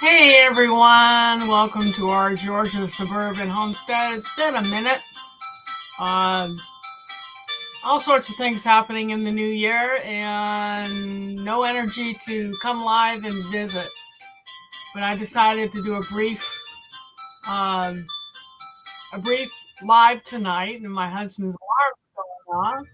Hey everyone, welcome to our Georgia suburban homestead. It's been a minute. Um, all sorts of things happening in the new year, and no energy to come live and visit. But I decided to do um, a brief live tonight, and my husband's alarm's going on.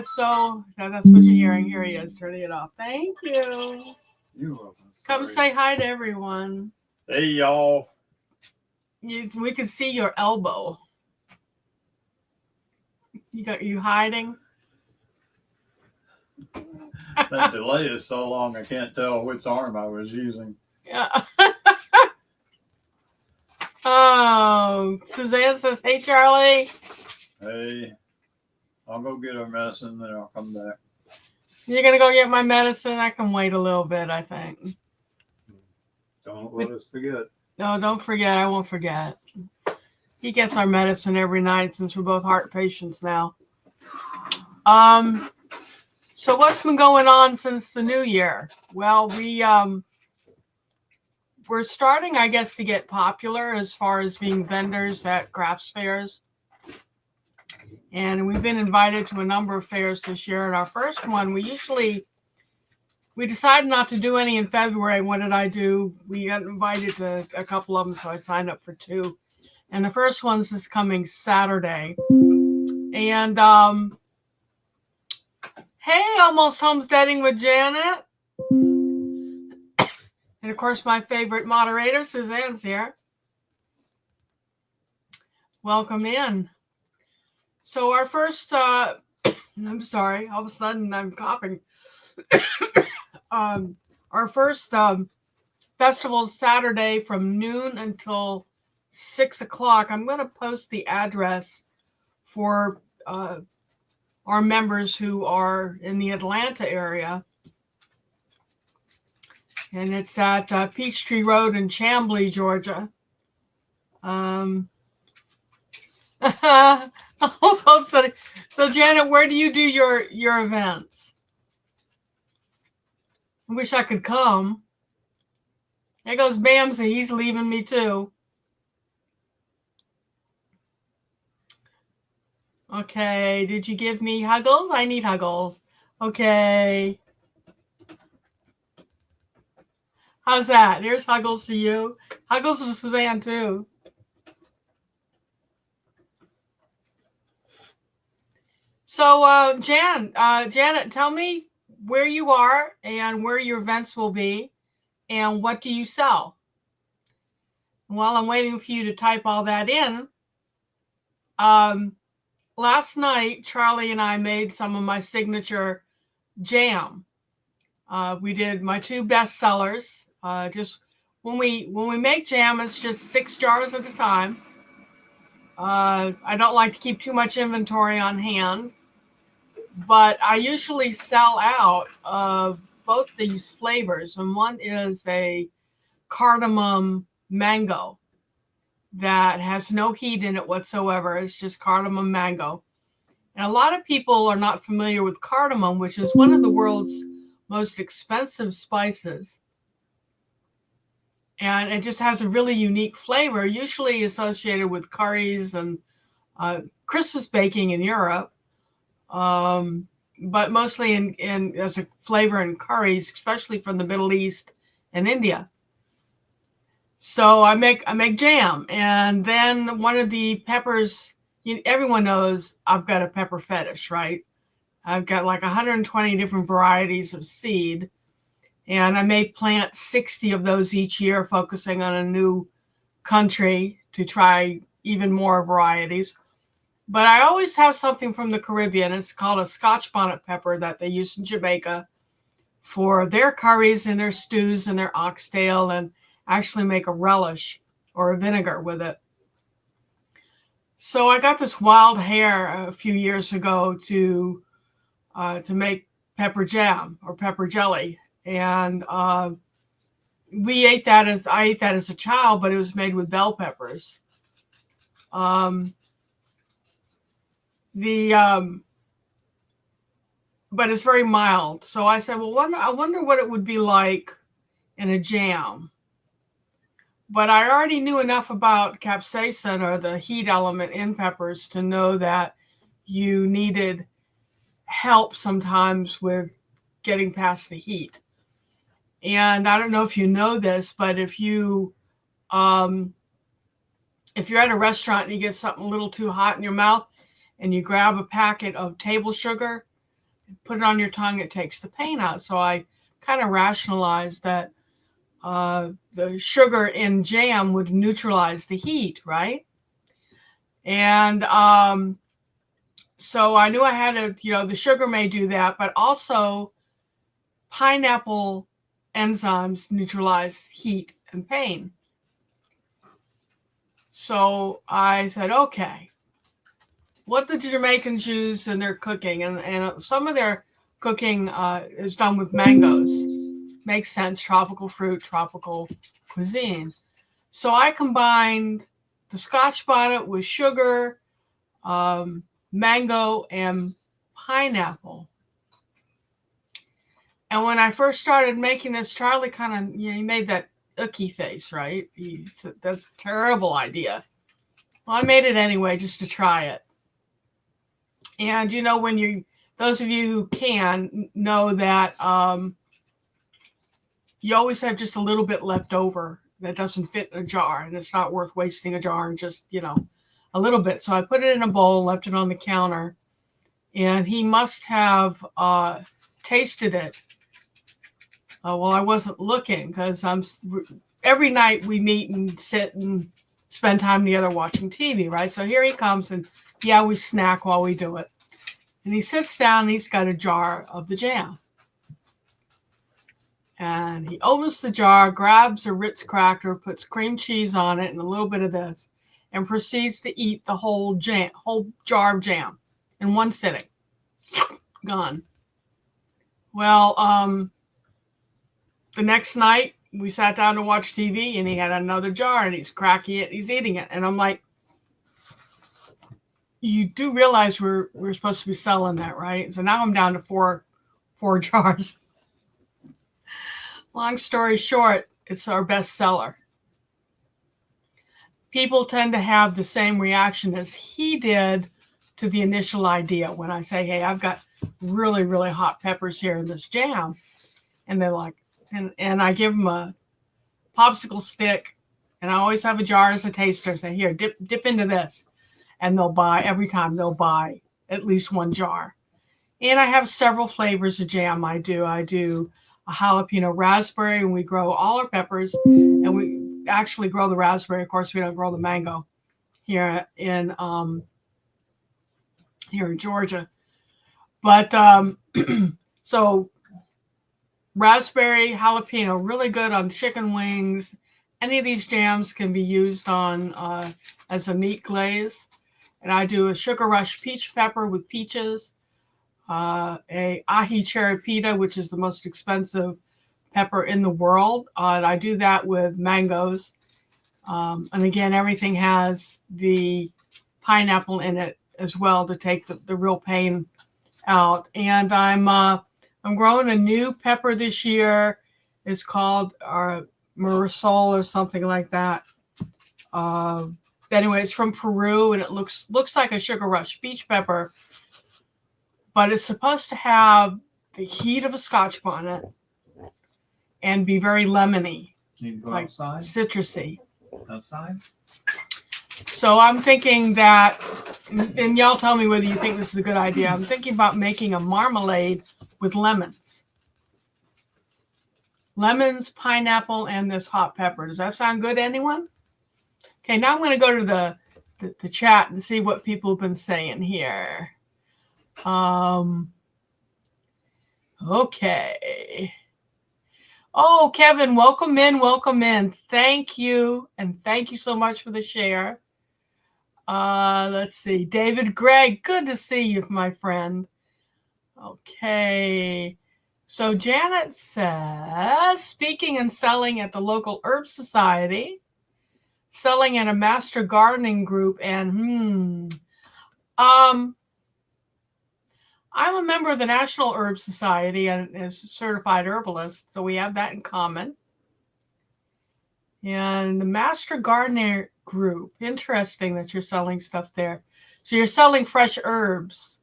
So that's what you're hearing. Here he is, turning it off. Thank you. You're welcome. Come say hi to everyone. Hey, y'all. We can see your elbow. You hiding? That delay is so long I can't tell which arm I was using. Yeah. Oh, Suzanne says, "Hey, Charlie." Hey, I'll go get our medicine, then I'll come back. You're gonna go get my medicine. I can wait a little bit, I think. Don't let us forget. No, don't forget. I won't forget. He gets our medicine every night since we're both heart patients now. So what's been going on since the new year? Well, we're starting, I guess, to get popular as far as being vendors at crafts fairs. And we've been invited to a number of fairs this year. And our first one, we decided not to do any in February. What did I do? We got invited to a couple of them, so I signed up for two. And the first one's this coming Saturday. And hey, almost homesteading with Janet. And of course, my favorite moderator, Suzanne's here. Welcome in. So our first, I'm sorry, all of a sudden I'm coughing. Our first festival is Saturday from noon until 6 o'clock. I'm going to post the address for our members who are in the Atlanta area. And it's at Peachtree Road in Chamblee, Georgia. So Janet, where do you do your events? I wish I could come. There goes Bamsy. He's leaving me too. Okay, did you give me Huggles? I need Huggles. Okay. How's that? Here's Huggles to you. Huggles to Suzanne too. So, Janet, tell me where you are and where your events will be and what do you sell? And while I'm waiting for you to type all that in, last night, Charlie and I made some of my signature jam. We did my two best sellers. Just when we make jam, it's just 6 jars at a time. I don't like to keep too much inventory on hand, but I usually sell out of both these flavors. And one is a cardamom mango that has no heat in it whatsoever. It's just cardamom mango. And a lot of people are not familiar with cardamom, which is one of the world's most expensive spices. And it just has a really unique flavor, usually associated with curries and Christmas baking in Europe, but mostly in as a flavor in curries, especially from the Middle East and India. So I make jam, and then one of the peppers. Everyone knows I've got a pepper fetish, right? I've got like 120 different varieties of seed, and I may plant 60 of those each year, focusing on a new country to try even more varieties. But I always have something from the Caribbean. It's called a Scotch bonnet pepper that they use in Jamaica for their curries and their stews and their oxtail, and actually make a relish or a vinegar with it. So I got this wild hair a few years ago to make pepper jam or pepper jelly, and I ate that as a child, but it was made with bell peppers. The but it's very mild. So I said, well, I wonder what it would be like in a jam. But I already knew enough about capsaicin, or the heat element in peppers, to know that you needed help sometimes with getting past the heat. And I don't know if you know this, but if you're at a restaurant and you get something a little too hot in your mouth and you grab a packet of table sugar, put it on your tongue, it takes the pain out. So I kind of rationalized that the sugar in jam would neutralize the heat, right? And so I knew I had to, the sugar may do that, but also pineapple enzymes neutralize heat and pain. So I said, okay, what the Jamaicans use in their cooking, and some of their cooking is done with mangoes. Makes sense, tropical fruit, tropical cuisine. So I combined the Scotch bonnet with sugar, mango, and pineapple. And when I first started making this, Charlie kind of, he made that icky face, right? He said, that's a terrible idea. Well, I made it anyway, just to try it. And, those of you who can know that you always have just a little bit left over that doesn't fit in a jar, and it's not worth wasting a jar and just, a little bit. So I put it in a bowl, left it on the counter, and he must have tasted it. Well, I wasn't looking, because every night we meet and sit and spend time together watching TV, right? So here he comes, and we snack while we do it. And he sits down, and he's got a jar of the jam. And he opens the jar, grabs a Ritz cracker, puts cream cheese on it and a little bit of this, and proceeds to eat the whole jar of jam in one sitting. Gone. Well, the next night we sat down to watch TV, and he had another jar, and he's cracking it, he's eating it. And I'm like, you do realize we're supposed to be selling that, right? So now I'm down to four jars. Long story short, it's our best seller. People tend to have the same reaction as he did to the initial idea when I say, hey, I've got really, really hot peppers here in this jam. And they're like, and I give them a popsicle stick, and I always have a jar as a taster. Say, here, dip into this. And every time they'll buy at least one jar. And I have several flavors of jam. I do a jalapeno raspberry, and we grow all our peppers, and we actually grow the raspberry. Of course, we don't grow the mango here in Georgia. But so raspberry, jalapeno, really good on chicken wings. Any of these jams can be used on as a meat glaze. And I do a sugar rush peach pepper with peaches, a ají cherry pita, which is the most expensive pepper in the world. And I do that with mangoes. And again, everything has the pineapple in it as well to take the real pain out. And I'm growing a new pepper this year. It's called Marisol or something like that. Anyway, it's from Peru, and it looks like a sugar rush peach pepper, but it's supposed to have the heat of a Scotch bonnet and be very lemony, like outside? Citrusy. Outside? So I'm thinking that, and y'all tell me whether you think this is a good idea. I'm thinking about making a marmalade with lemons. Lemons, pineapple, and this hot pepper. Does that sound good to anyone? Okay, now I'm going to go to the chat and see what people have been saying here. Okay. Oh, Kevin, welcome in. Thank you. And thank you so much for the share. Let's see. David Gregg, good to see you, my friend. Okay. So Janet says, speaking and selling at the local herb society, selling at a master gardening group, and I'm a member of the National Herb Society and is a certified herbalist, so we have that in common. And the Master Gardener Group. Interesting that you're selling stuff there. So you're selling fresh herbs.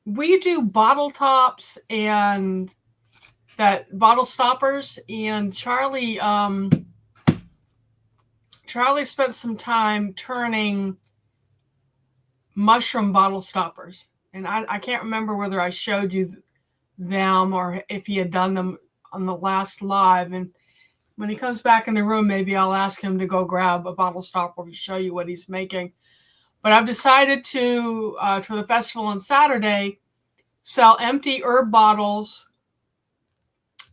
We do bottle tops and that bottle stoppers. And Charlie spent some time turning mushroom bottle stoppers. And I can't remember whether I showed you them or if he had done them on the last live. And when he comes back in the room, maybe I'll ask him to go grab a bottle stopper to show you what he's making. But I've decided to, for the festival on Saturday, sell empty herb bottles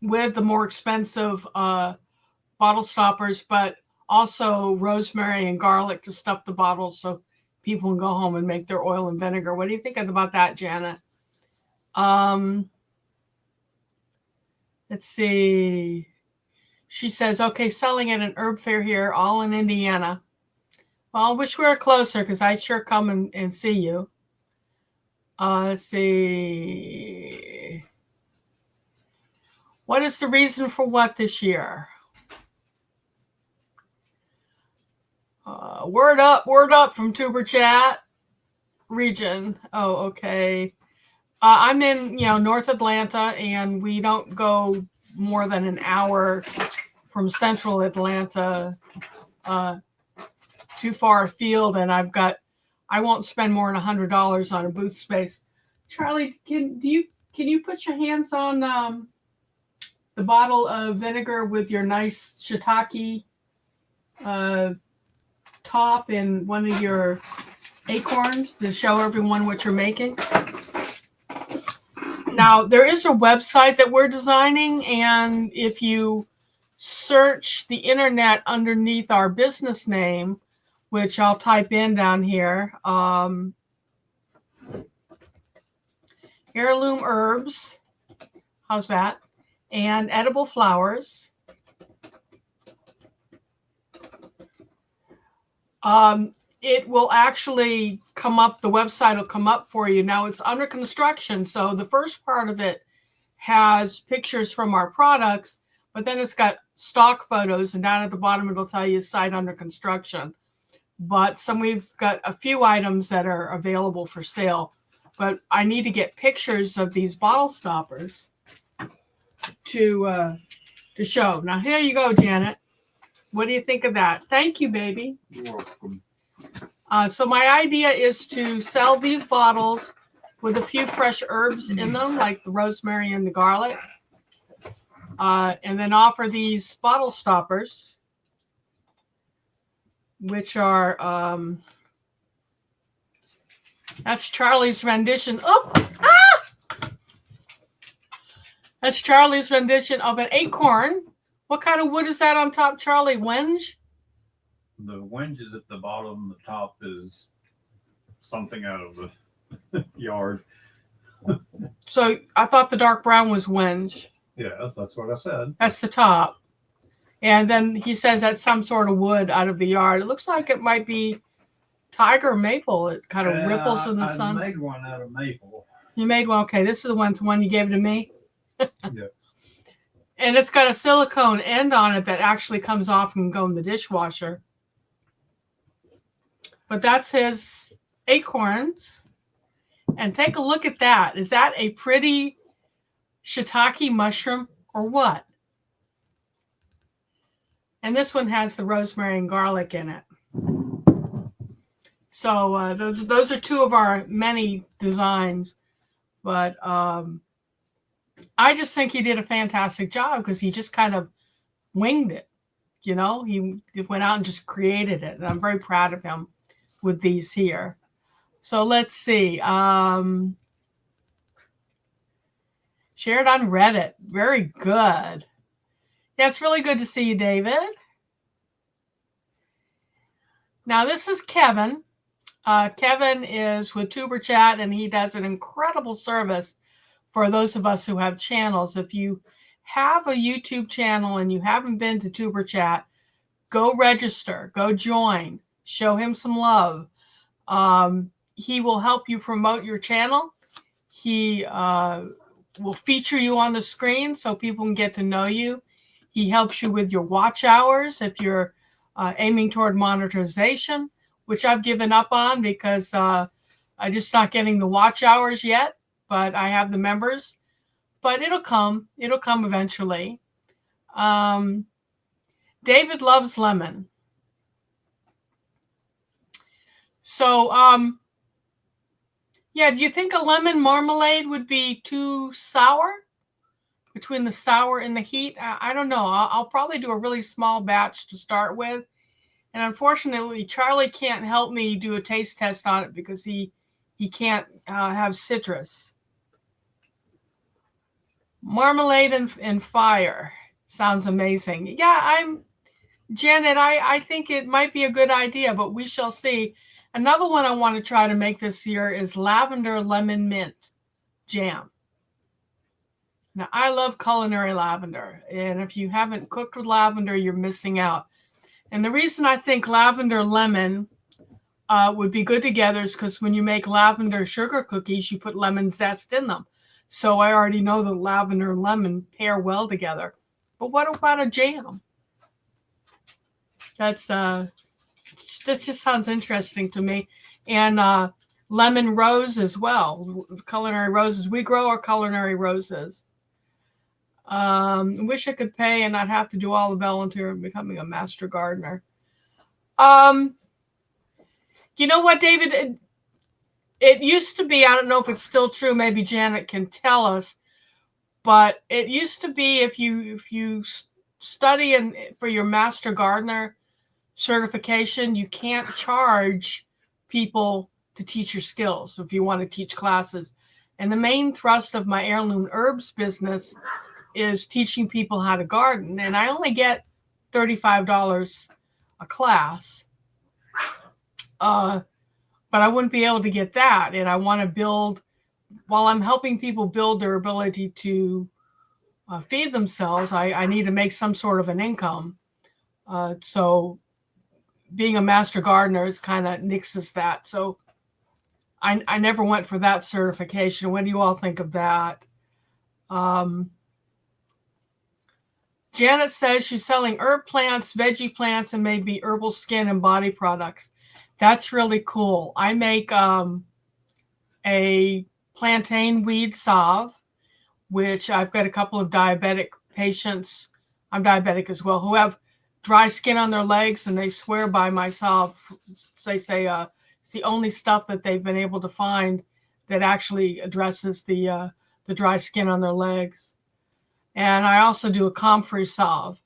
with the more expensive bottle stoppers, but also rosemary and garlic to stuff the bottles so people can go home and make their oil and vinegar. What do you think about that, Janet? Let's see. She says, okay, selling at an herb fair here, all in Indiana. Well, I wish we were closer because I'd sure come and see you. Let's see. What is the reason for what this year? Word up from Tuber Chat region. Oh, okay. I'm in, North Atlanta, and we don't go more than an hour from central Atlanta too far afield, and I won't spend more than $100 on a booth space. Charlie, can you put your hands on the bottle of vinegar with your nice shiitake top in one of your acorns to show everyone what you're making? Now, there is a website that we're designing, and if you search the internet underneath our business name, which I'll type in down here, heirloom herbs, how's that? And edible flowers. It will actually come up, the website will come up for you. Now it's under construction, so the first part of it has pictures from our products, but then it's got stock photos, and down at the bottom it'll tell you site under construction. But we've got a few items that are available for sale, but I need to get pictures of these bottle stoppers to show. Now here you go, Janet. What do you think of that? Thank you, baby. You're welcome. So my idea is to sell these bottles with a few fresh herbs in them, like the rosemary and the garlic, and then offer these bottle stoppers, which are, that's Charlie's rendition. That's Charlie's rendition of an acorn. What kind of wood is that on top, Charlie? Wenge? The wenge is at the bottom. The top is something out of the yard. So I thought the dark brown was wenge. Yes, that's what I said. That's the top. And then he says that's some sort of wood out of the yard. It looks like it might be tiger maple. It kind of ripples in the sun. I made one out of maple. You made one. Okay, this is the one you gave to me. Yeah. And it's got a silicone end on it that actually comes off and go in the dishwasher. But that's his acorns. And take a look at that. Is that a pretty shiitake mushroom or what? And this one has the rosemary and garlic in it. So those are two of our many designs. But I just think he did a fantastic job because he just kind of winged it. He went out and just created it. And I'm very proud of him with these here. So let's see. Shared on Reddit. Very good. Yeah, it's really good to see you, David. Now, this is Kevin. Kevin is with Tuber Chat, and he does an incredible service for those of us who have channels. If you have a YouTube channel and you haven't been to Tuber Chat, go register, go join, show him some love. he will help you promote your channel. He will feature you on the screen so people can get to know you. He helps you with your watch hours if you're aiming toward monetization, which I've given up on because I'm just not getting the watch hours yet, but I have the members. But it'll come. It'll come eventually. David loves lemon. So, yeah, do you think a lemon marmalade would be too sour? Between the sour and the heat? I don't know. I'll probably do a really small batch to start with. And unfortunately, Charlie can't help me do a taste test on it because he can't have citrus. Marmalade and fire. Sounds amazing. Yeah, Janet, I think it might be a good idea, but we shall see. Another one I want to try to make this year is lavender lemon mint jam. Now, I love culinary lavender, and if you haven't cooked with lavender, you're missing out. And the reason I think lavender lemon would be good together is because when you make lavender sugar cookies, you put lemon zest in them. So I already know that lavender and lemon pair well together. But what about a jam? This just sounds interesting to me. And lemon rose as well. Culinary roses. We grow our culinary roses. Wish I could pay and not have to do all the volunteer and becoming a master gardener. You know what, David? It used to be, I don't know if it's still true, maybe Janet can tell us, but it used to be if you study for your master gardener certification, you can't charge people to teach your skills if you want to teach classes. And the main thrust of my heirloom herbs business is teaching people how to garden. And I only get $35 a class. But I wouldn't be able to get that. And I want to build, while I'm helping people build their ability to feed themselves, I need to make some sort of an income. So being a master gardener is kind of nixes that. So I never went for that certification. What do you all think of that? Janet says she's selling herb plants, veggie plants, and maybe herbal skin and body products. That's really cool. I make a plantain weed salve, which I've got a couple of diabetic patients, I'm diabetic as well, who have dry skin on their legs, and they swear by my salve. They say it's the only stuff that they've been able to find that actually addresses the dry skin on their legs. And I also do a comfrey salve,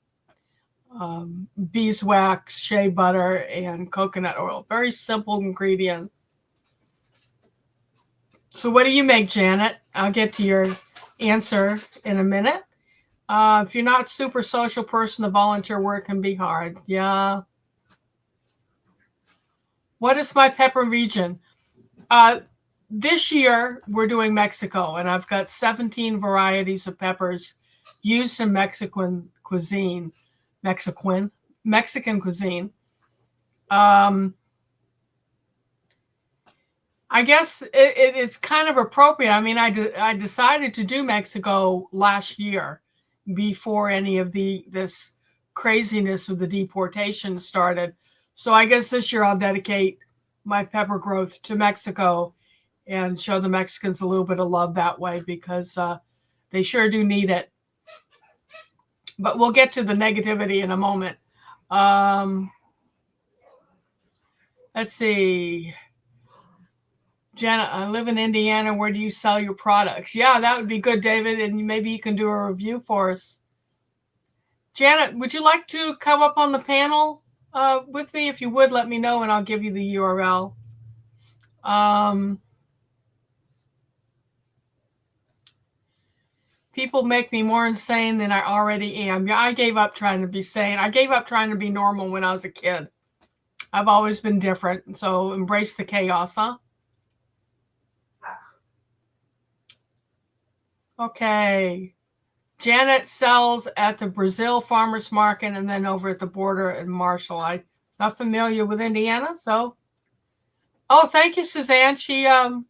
beeswax, shea butter, and coconut oil. Very simple ingredients. So what do you make, Janet? I'll get to your answer in a minute. If you're not a super social person, the volunteer work can be hard. Yeah. What is my pepper region? This year, we're doing Mexico, and I've got 17 varieties of peppers used in Mexican cuisine. I guess it's kind of appropriate. I mean, I decided to do Mexico last year before any of this craziness with the deportation started. So I guess this year I'll dedicate my pepper growth to Mexico and show the Mexicans a little bit of love that way, because they sure do need it. But we'll get to the negativity in a moment. Let's see. Janet, I live in Indiana. Where do you sell your products? Yeah, that would be good, David. And maybe you can do a review for us. Janet, would you like to come up on the panel with me? If you would, let me know and I'll give you the URL. People make me more insane than I already am. Yeah, I gave up trying to be sane. I gave up trying to be normal when I was a kid. I've always been different. So embrace the chaos, huh? Okay. Janet sells at the Brazil Farmers Market and then over at the border in Marshall. I'm not familiar with Indiana, so Oh, thank you, Suzanne. She found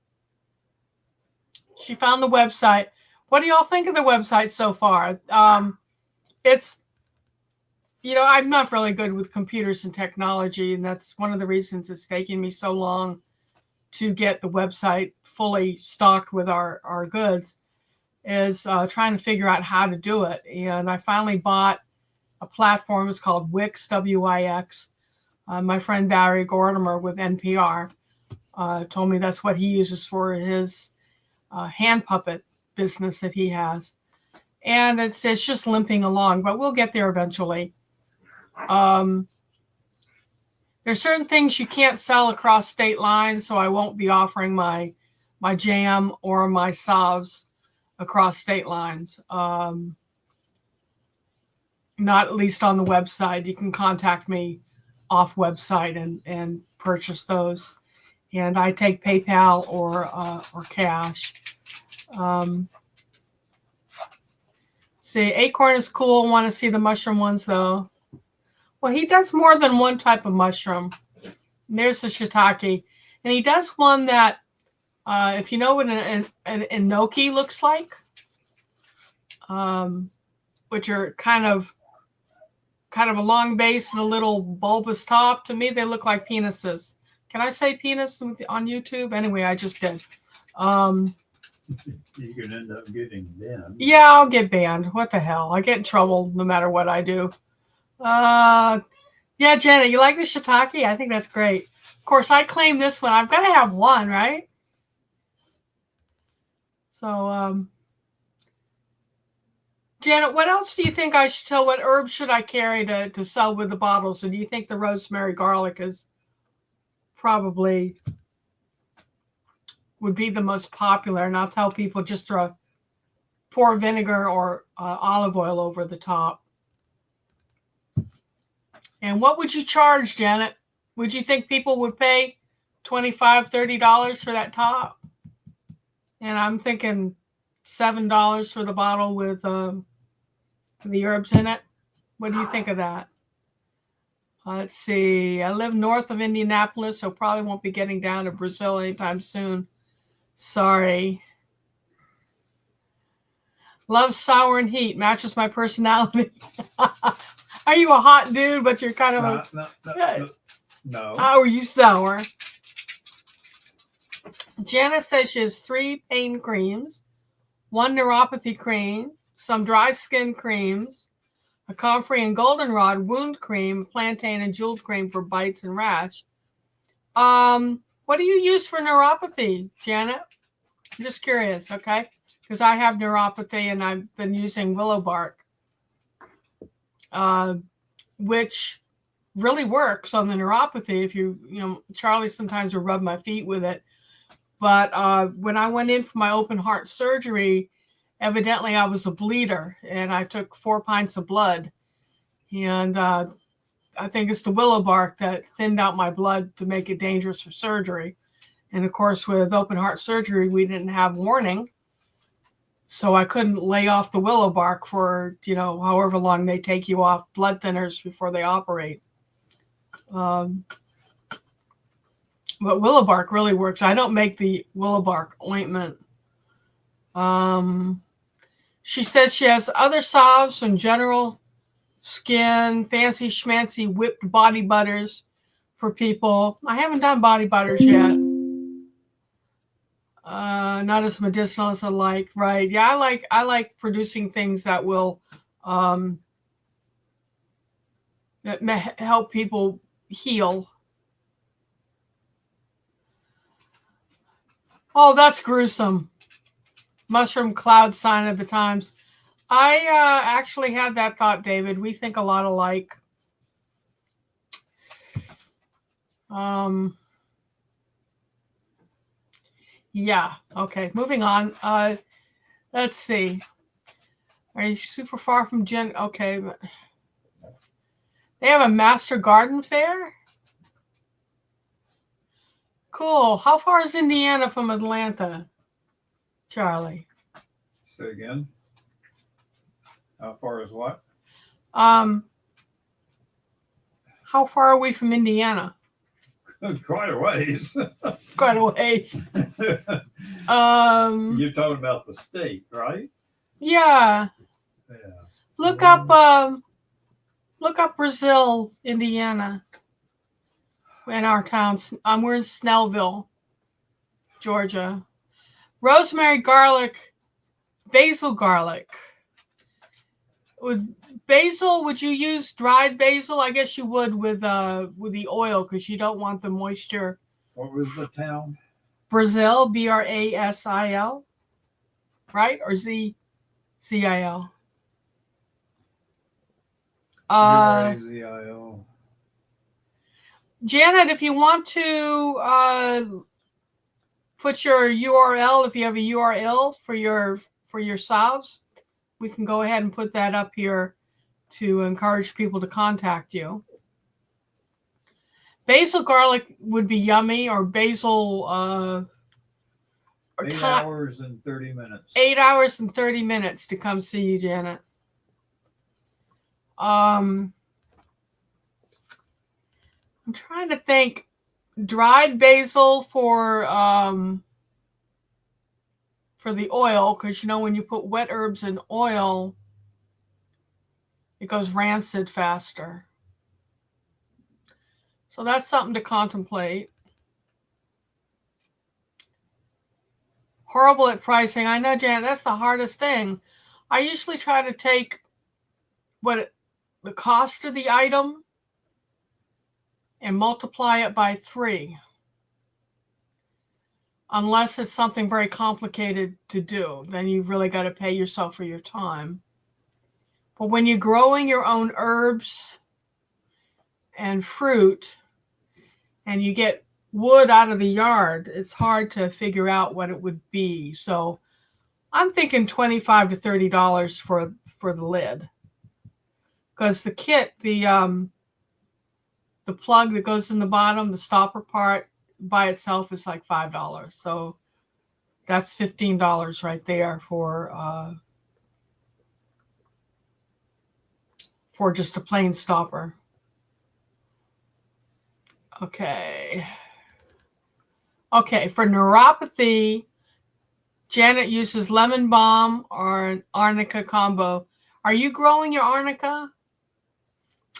the website. What do y'all think of the website so far? It's, I'm not really good with computers and technology, and that's one of the reasons it's taking me so long to get the website fully stocked with our goods, is trying to figure out how to do it. And I finally bought a platform. It's called Wix, W-I-X. My friend Barry Gordimer with NPR told me that's what he uses for his hand puppet business that he has. And it's just limping along, but we'll get there eventually. There's certain things you can't sell across state lines, so I won't be offering my jam or my salves across state lines. Not at least on the website. You can contact me off website and purchase those. And I take PayPal or cash. See, acorn is cool. Want to see the mushroom ones though. Well, he does more than one type of mushroom. There's the shiitake. And he does one that, if you know what an enoki looks like, which are kind of a long base and a little bulbous top. To me, they look like penises. Can I say penis on YouTube? Anyway, I just did. You could end up getting banned. Yeah, I'll get banned. What the hell? I get in trouble no matter what I do. Yeah, Janet, you like the shiitake? I think that's great. Of course, I claim this one. I've got to have one, right? So, Janet, what else do you think I should sell? What herbs should I carry to sell with the bottles? Or do you think the rosemary garlic is probably would be the most popular? And I'll tell people just pour vinegar or olive oil over the top. And what would you charge, Janet? Would you think people would pay $25, $30 for that top? And I'm thinking $7 for the bottle with the herbs in it. What do you think of that? Let's see. I live north of Indianapolis, so probably won't be getting down to Brazil anytime soon. Sorry. Love sour and heat. Matches my personality. Are you a hot dude, but you're kind of No. How are you sour? Jana says she has 3 pain creams, 1 neuropathy cream, some dry skin creams, a comfrey and goldenrod wound cream, plantain and jeweled cream for bites and rash. What do you use for neuropathy, Janet? I'm just curious, okay? Because I have neuropathy and I've been using willow bark, which really works on the neuropathy. If Charlie sometimes will rub my feet with it. But when I went in for my open heart surgery, evidently I was a bleeder and I took 4 pints of blood. And I think it's the willow bark that thinned out my blood to make it dangerous for surgery. And of course, with open heart surgery, we didn't have warning. So I couldn't lay off the willow bark for, however long they take you off blood thinners before they operate. But willow bark really works. I don't make the willow bark ointment. She says she has other salves from General Skin, fancy schmancy whipped body butters for people. I haven't done body butters yet. Not as medicinal as I like, right? Yeah, I like producing things that will help people heal. Oh, that's gruesome. Mushroom cloud sign of the times. I actually had that thought, David. We think a lot alike. Yeah. Okay. Moving on. Let's see. Are you super far from Jen? Okay. They have a master garden fair? Cool. How far is Indiana from Atlanta, Charlie? Say again. How far is what? How far are we from Indiana? Quite a ways. Quite a ways. You're talking about the state, right? Yeah. Yeah. Look up Brazil, Indiana. In our town. We're in Snellville, Georgia. Rosemary, garlic, basil garlic. Would you use dried basil? I guess you would with the oil because you don't want the moisture. What was the town? Brazil, Brasil, right? Or Zil? Brazil. Janet, if you want to put your URL, if you have a URL for your salves, we can go ahead and put that up here to encourage people to contact you. Basil garlic would be yummy, or basil. 8 hours and 30 minutes. 8 hours and 30 minutes to come see you, Janet. I'm trying to think. Dried basil for the oil, because when you put wet herbs in oil, it goes rancid faster. So that's something to contemplate. Horrible at pricing. I know, Janet, that's the hardest thing. I usually try to take the cost of the item and multiply it by 3. Unless it's something very complicated to do, then you've really got to pay yourself for your time. But when you're growing your own herbs and fruit, and you get wood out of the yard, it's hard to figure out what it would be. So I'm thinking $25 to $30 for the lid, because the kit, the plug that goes in the bottom, the stopper part by itself is like $5. So that's $15 right there for just a plain stopper. Okay, for neuropathy, Janet uses lemon balm or an arnica combo. Are you growing your arnica?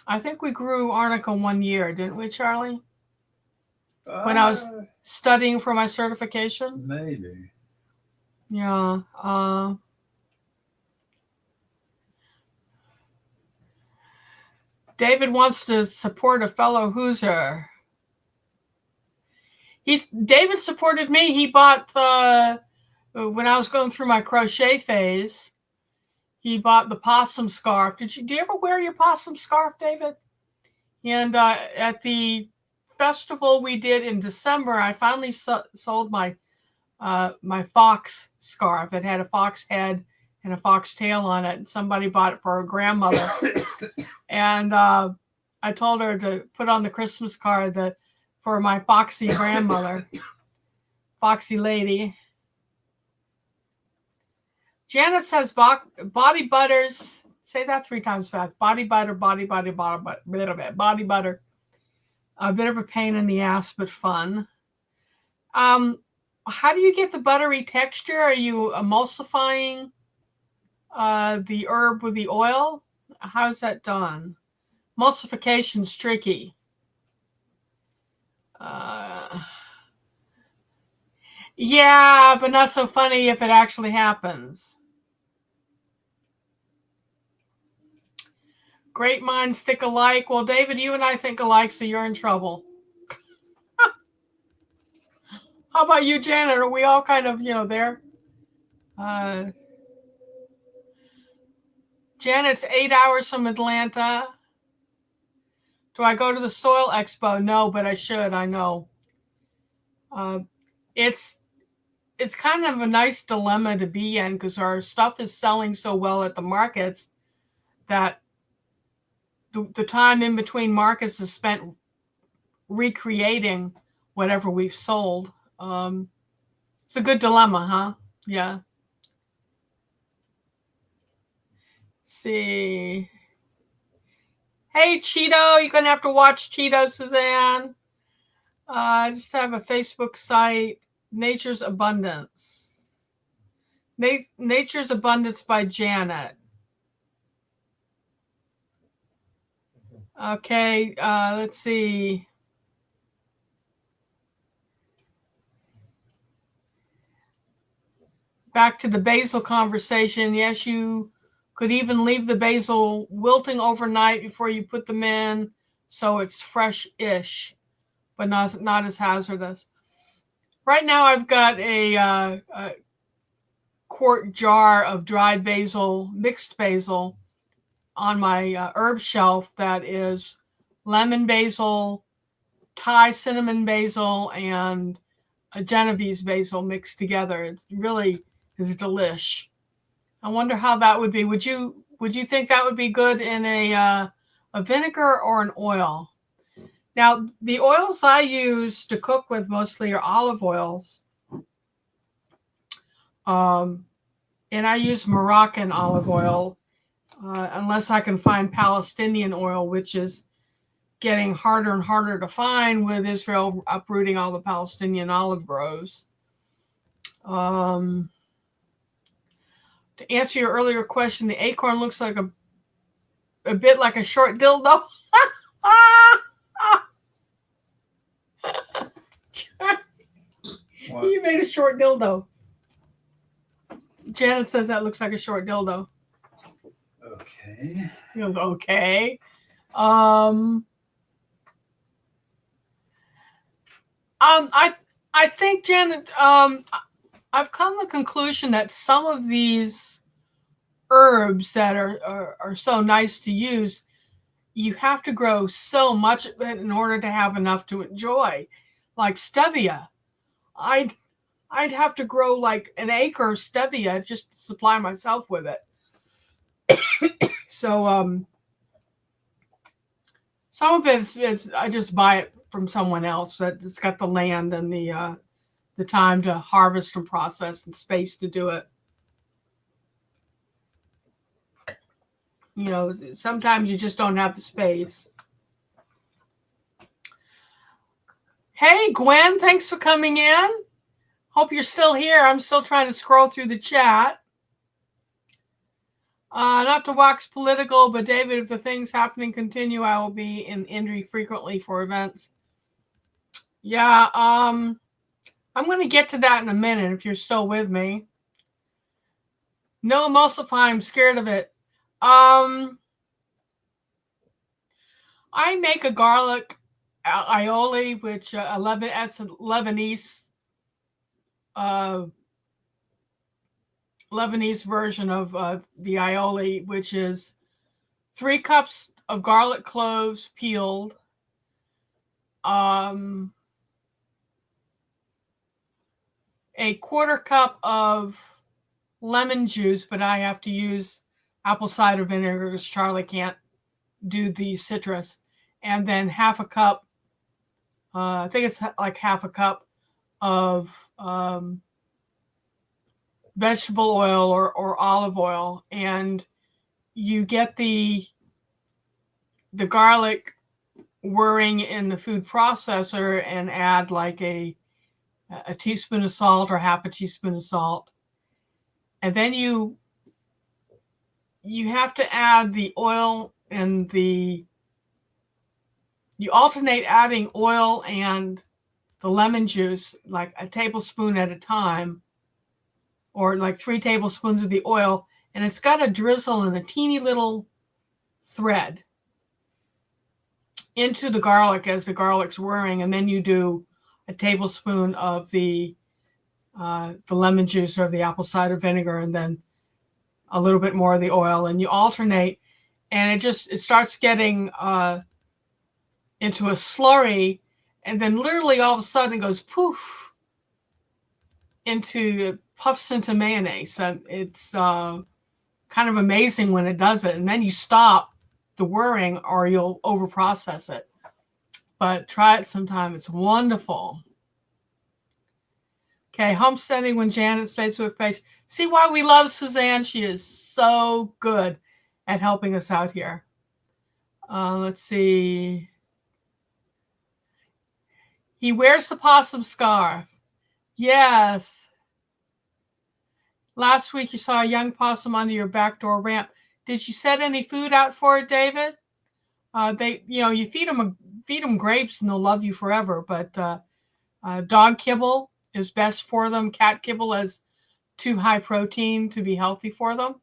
I think we grew arnica 1 year, didn't we, Charlie? When I was studying for my certification? Maybe. Yeah. David wants to support a fellow Hoosier. David supported me. He bought when I was going through my crochet phase, he bought the possum scarf. Do you ever wear your possum scarf, David? And at the festival we did in December, I finally sold my fox scarf. It had a fox head and a fox tail on it. And somebody bought it for her grandmother. And I told her to put on the Christmas card for my foxy grandmother, foxy lady. Janet says body butters. Say that 3 times fast. Body butter, body butter. Body butter. A bit of a pain in the ass, but fun. How do you get the buttery texture? Are you emulsifying the herb with the oil? How's that done? Emulsification's tricky. Yeah, but not so funny if it actually happens. Great minds think alike. Well, David, you and I think alike, so you're in trouble. How about you, Janet? Are we all kind of, there? Janet's 8 hours from Atlanta. Do I go to the Soil Expo? No, but I should. I know. It's kind of a nice dilemma to be in, because our stuff is selling so well at the markets that the time in between markets is spent recreating whatever we've sold. It's a good dilemma, huh? Yeah. Let's see. Hey, Cheeto, you're going to have to watch Cheeto, Suzanne. I just have a Facebook site, Nature's Abundance. Nature's Abundance by Janet. Okay, let's see. Back to the basil conversation. Yes, you could even leave the basil wilting overnight before you put them in, so it's fresh-ish, but not as hazardous. Right now, I've got a quart jar of dried basil, mixed basil, on my herb shelf that is lemon basil, Thai cinnamon basil, and a Genovese basil mixed together. It really is delish. I wonder how that would be. Would you think that would be good in a vinegar or an oil? Now, the oils I use to cook with mostly are olive oils. And I use Moroccan olive oil, unless I can find Palestinian oil, which is getting harder and harder to find with Israel uprooting all the Palestinian olive groves. To answer your earlier question, the acorn looks like a bit like a short dildo. You made a short dildo. Janet says that looks like a short dildo. Okay. He goes, okay. I think, Janet, I've come to the conclusion that some of these herbs that are so nice to use, you have to grow so much of it in order to have enough to enjoy. Like stevia, I'd have to grow like an acre of stevia just to supply myself with it. So some of it's I just buy it from someone else that's got the land and the time to harvest and process and space to do it. You know, sometimes you just don't have the space. Hey, Gwen, thanks for coming in. Hope you're still here. I'm still trying to scroll through the chat. Not to wax political, but David, if the things happening continue, I will be in Indy frequently for events. Yeah, I'm going to get to that in a minute if you're still with me. No emulsify, I'm scared of it. I make a garlic aioli, which that's a Lebanese version of the aioli, which is 3 cups of garlic cloves peeled, a 1/4 cup of lemon juice, but I have to use apple cider vinegar because Charlie can't do the citrus, and then 1/2 cup, I think it's like 1/2 cup of vegetable oil or olive oil, and you get the garlic whirring in the food processor and add like a teaspoon of salt or 1/2 teaspoon of salt. And then you have to add the oil and you alternate adding oil and the lemon juice, like a tablespoon at a time, or like 3 tablespoons of the oil. And it's got a drizzle in a teeny little thread into the garlic as the garlic's whirring. And then you do a tablespoon of the lemon juice or the apple cider vinegar, and then a little bit more of the oil, and you alternate, and it starts getting into a slurry, and then literally all of a sudden it goes poof puffs into mayonnaise. It's kind of amazing when it does it, and then you stop the whirring or you'll overprocess it. But try it sometime. It's wonderful. Okay, homesteading when Janet's Facebook page. See why we love Suzanne? She is so good at helping us out here. Let's see. He wears the possum scarf. Yes. Last week you saw a young possum under your back door ramp. Did you set any food out for it, David? You feed them grapes and they'll love you forever. But dog kibble is best for them. Cat kibble is too high protein to be healthy for them.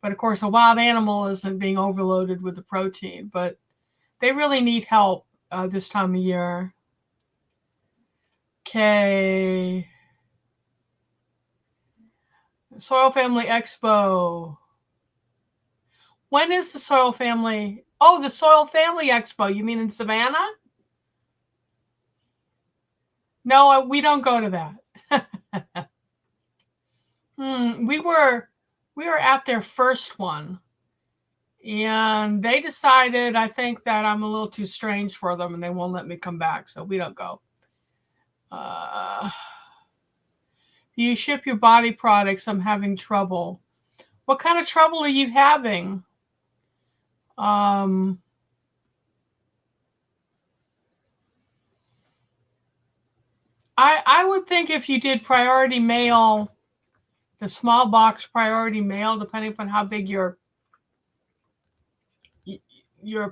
But of course, a wild animal isn't being overloaded with the protein. But they really need help this time of year. Okay. Soil Family Expo. When is the Soil Family? Oh, the Soil Family Expo. You mean in Savannah? No, we don't go to that. We were at their first one, and they decided, I think, that I'm a little too strange for them, and they won't let me come back, so we don't go. You ship your body products. I'm having trouble. What kind of trouble are you having? I would think if you did priority mail, the small box priority mail, depending upon how big your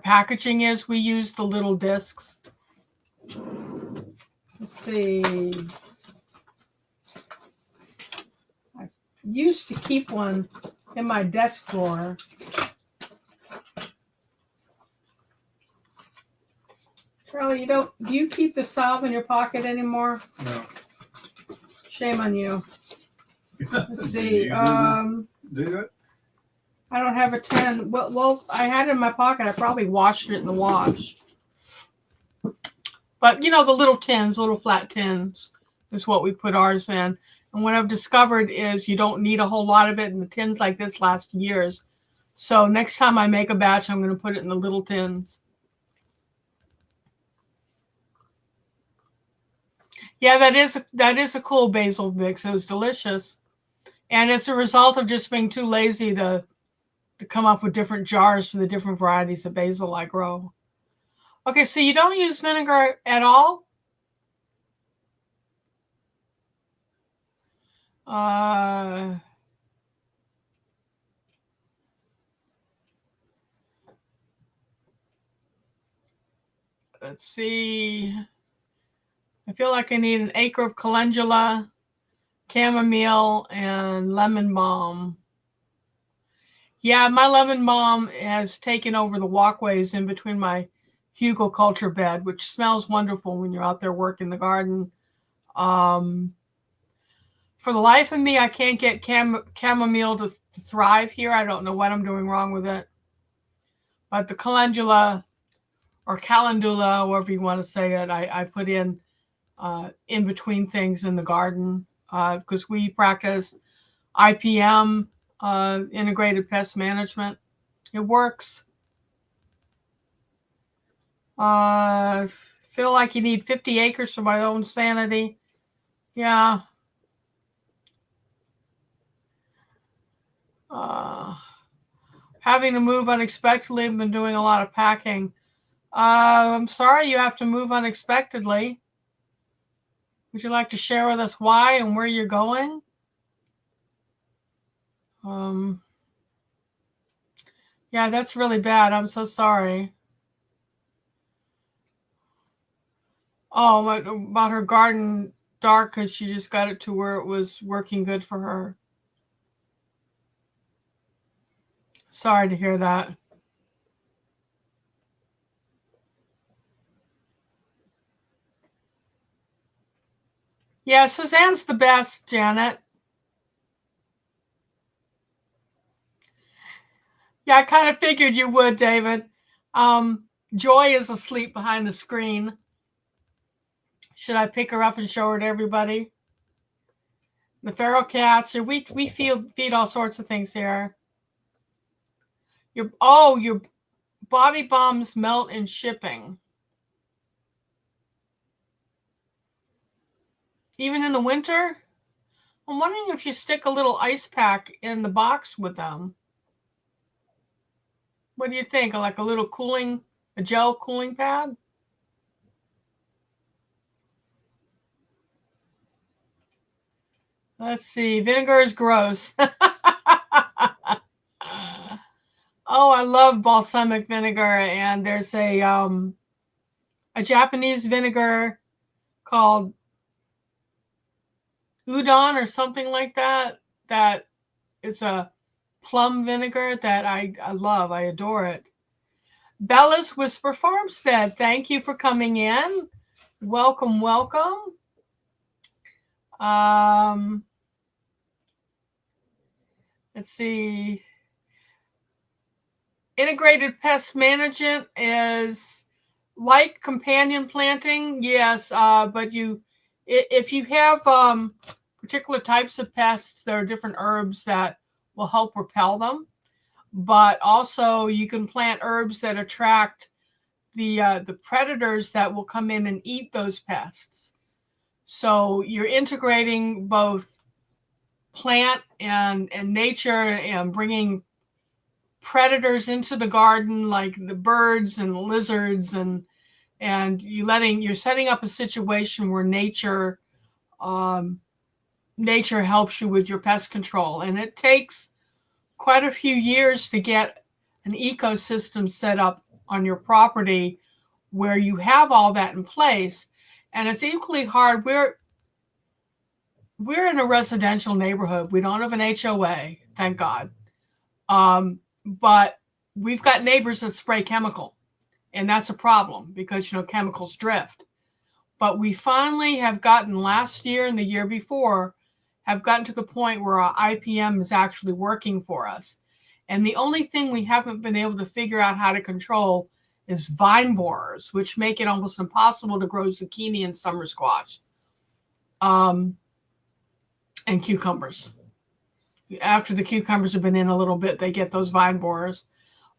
packaging is, we use the little discs. Let's see. I used to keep one in my desk drawer. Charlie, do you keep the salve in your pocket anymore? No. Shame on you. Let's see. Do that? I don't have a tin. Well, I had it in my pocket. I probably washed it in the wash. But the little tins, little flat tins, is what we put ours in. And what I've discovered is you don't need a whole lot of it, and the tins like this last years. So next time I make a batch, I'm going to put it in the little tins. Yeah, that is a cool basil mix. It was delicious. And it's a result of just being too lazy to come up with different jars for the different varieties of basil I grow. Okay, so you don't use vinegar at all? Let's see. I feel like I need an acre of calendula, chamomile, and lemon balm. Yeah, my lemon balm has taken over the walkways in between my hugelkultur bed, which smells wonderful when you're out there working the garden. For the life of me, I can't get chamomile to thrive here. I don't know what I'm doing wrong with it. But the calendula, or calendula, however you want to say it, I put in between things in the garden because we practice IPM, integrated pest management. It works. Feel like you need 50 acres for my own sanity. Yeah. Having to move unexpectedly. I've been doing a lot of packing. I'm sorry you have to move unexpectedly. Would you like to share with us why and where you're going? Yeah, that's really bad. I'm so sorry. Oh, about her garden dark because she just got it to where it was working good for her. Sorry to hear that. Yeah, Suzanne's the best, Janet. Yeah, I kind of figured you would, David. Joy is asleep behind the screen. Should I pick her up and show her to everybody? The feral cats. We feed all sorts of things here. Your body bombs melt in shipping. Even in the winter? I'm wondering if you stick a little ice pack in the box with them. What do you think? Like a little a gel cooling pad? Let's see. Vinegar is gross. Oh, I love balsamic vinegar, and there's a Japanese vinegar called udon or something like that. That is a plum vinegar that I love. I adore it. Bella's Whisper Farmstead, thank you for coming in. Welcome, welcome. Let's see. Integrated pest management is like companion planting, yes, but if you have particular types of pests, there are different herbs that will help repel them. But also, you can plant herbs that attract the predators that will come in and eat those pests. So you're integrating both plant and nature and bringing predators into the garden, like the birds and lizards, and you're setting up a situation where nature helps you with your pest control. And it takes quite a few years to get an ecosystem set up on your property where you have all that in place. And it's equally hard. We're in a residential neighborhood. We don't have an HOA, thank God. But we've got neighbors that spray chemical, and that's a problem because, chemicals drift. But we finally have gotten, last year and the year before, have gotten to the point where our IPM is actually working for us. And the only thing we haven't been able to figure out how to control is vine borers, which make it almost impossible to grow zucchini and summer squash, and cucumbers. After the cucumbers have been in a little bit, they get those vine borers.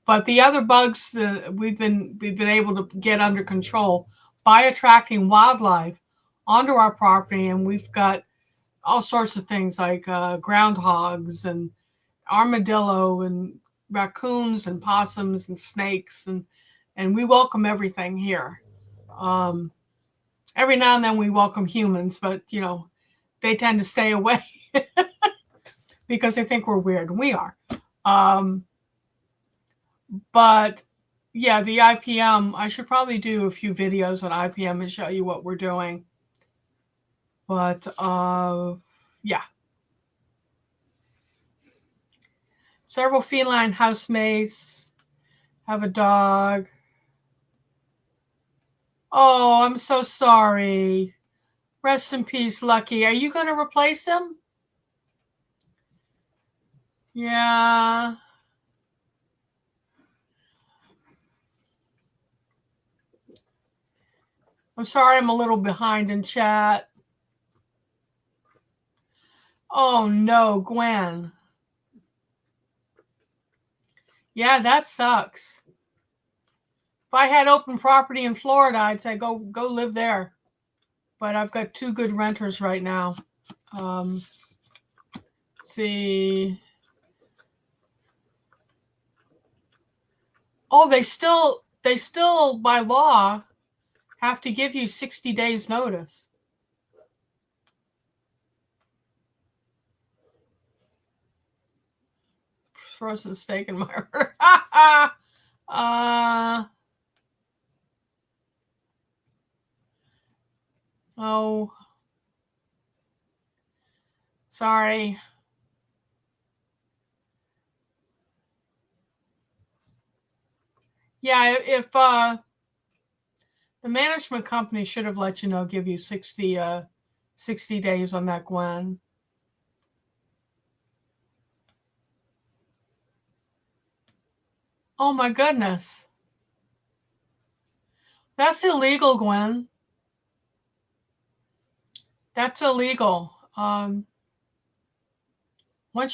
But the other bugs we've been able to get under control by attracting wildlife onto our property, and we've got all sorts of things like groundhogs and armadillo and raccoons and possums and snakes, and we welcome everything here. Every now and then we welcome humans, but they tend to stay away because they think we're weird, and we are. But yeah, the IPM, I should probably do a few videos on IPM and show you what we're doing. But yeah. Several feline housemates, have a dog. Oh, I'm so sorry. Rest in peace, Lucky. Are you going to replace him? Yeah. I'm sorry I'm a little behind in chat. Oh no, Gwen. Yeah, that sucks. If I had open property in Florida, I'd say go live there. But I've got 2 good renters right now. Let's see. Oh, they still by law have to give you 60 days notice. Frozen steak in my order. Oh, sorry. Yeah, if the management company should have let you know, give you 60 days on that, Gwen. Oh my goodness. That's illegal, Gwen. That's illegal. Once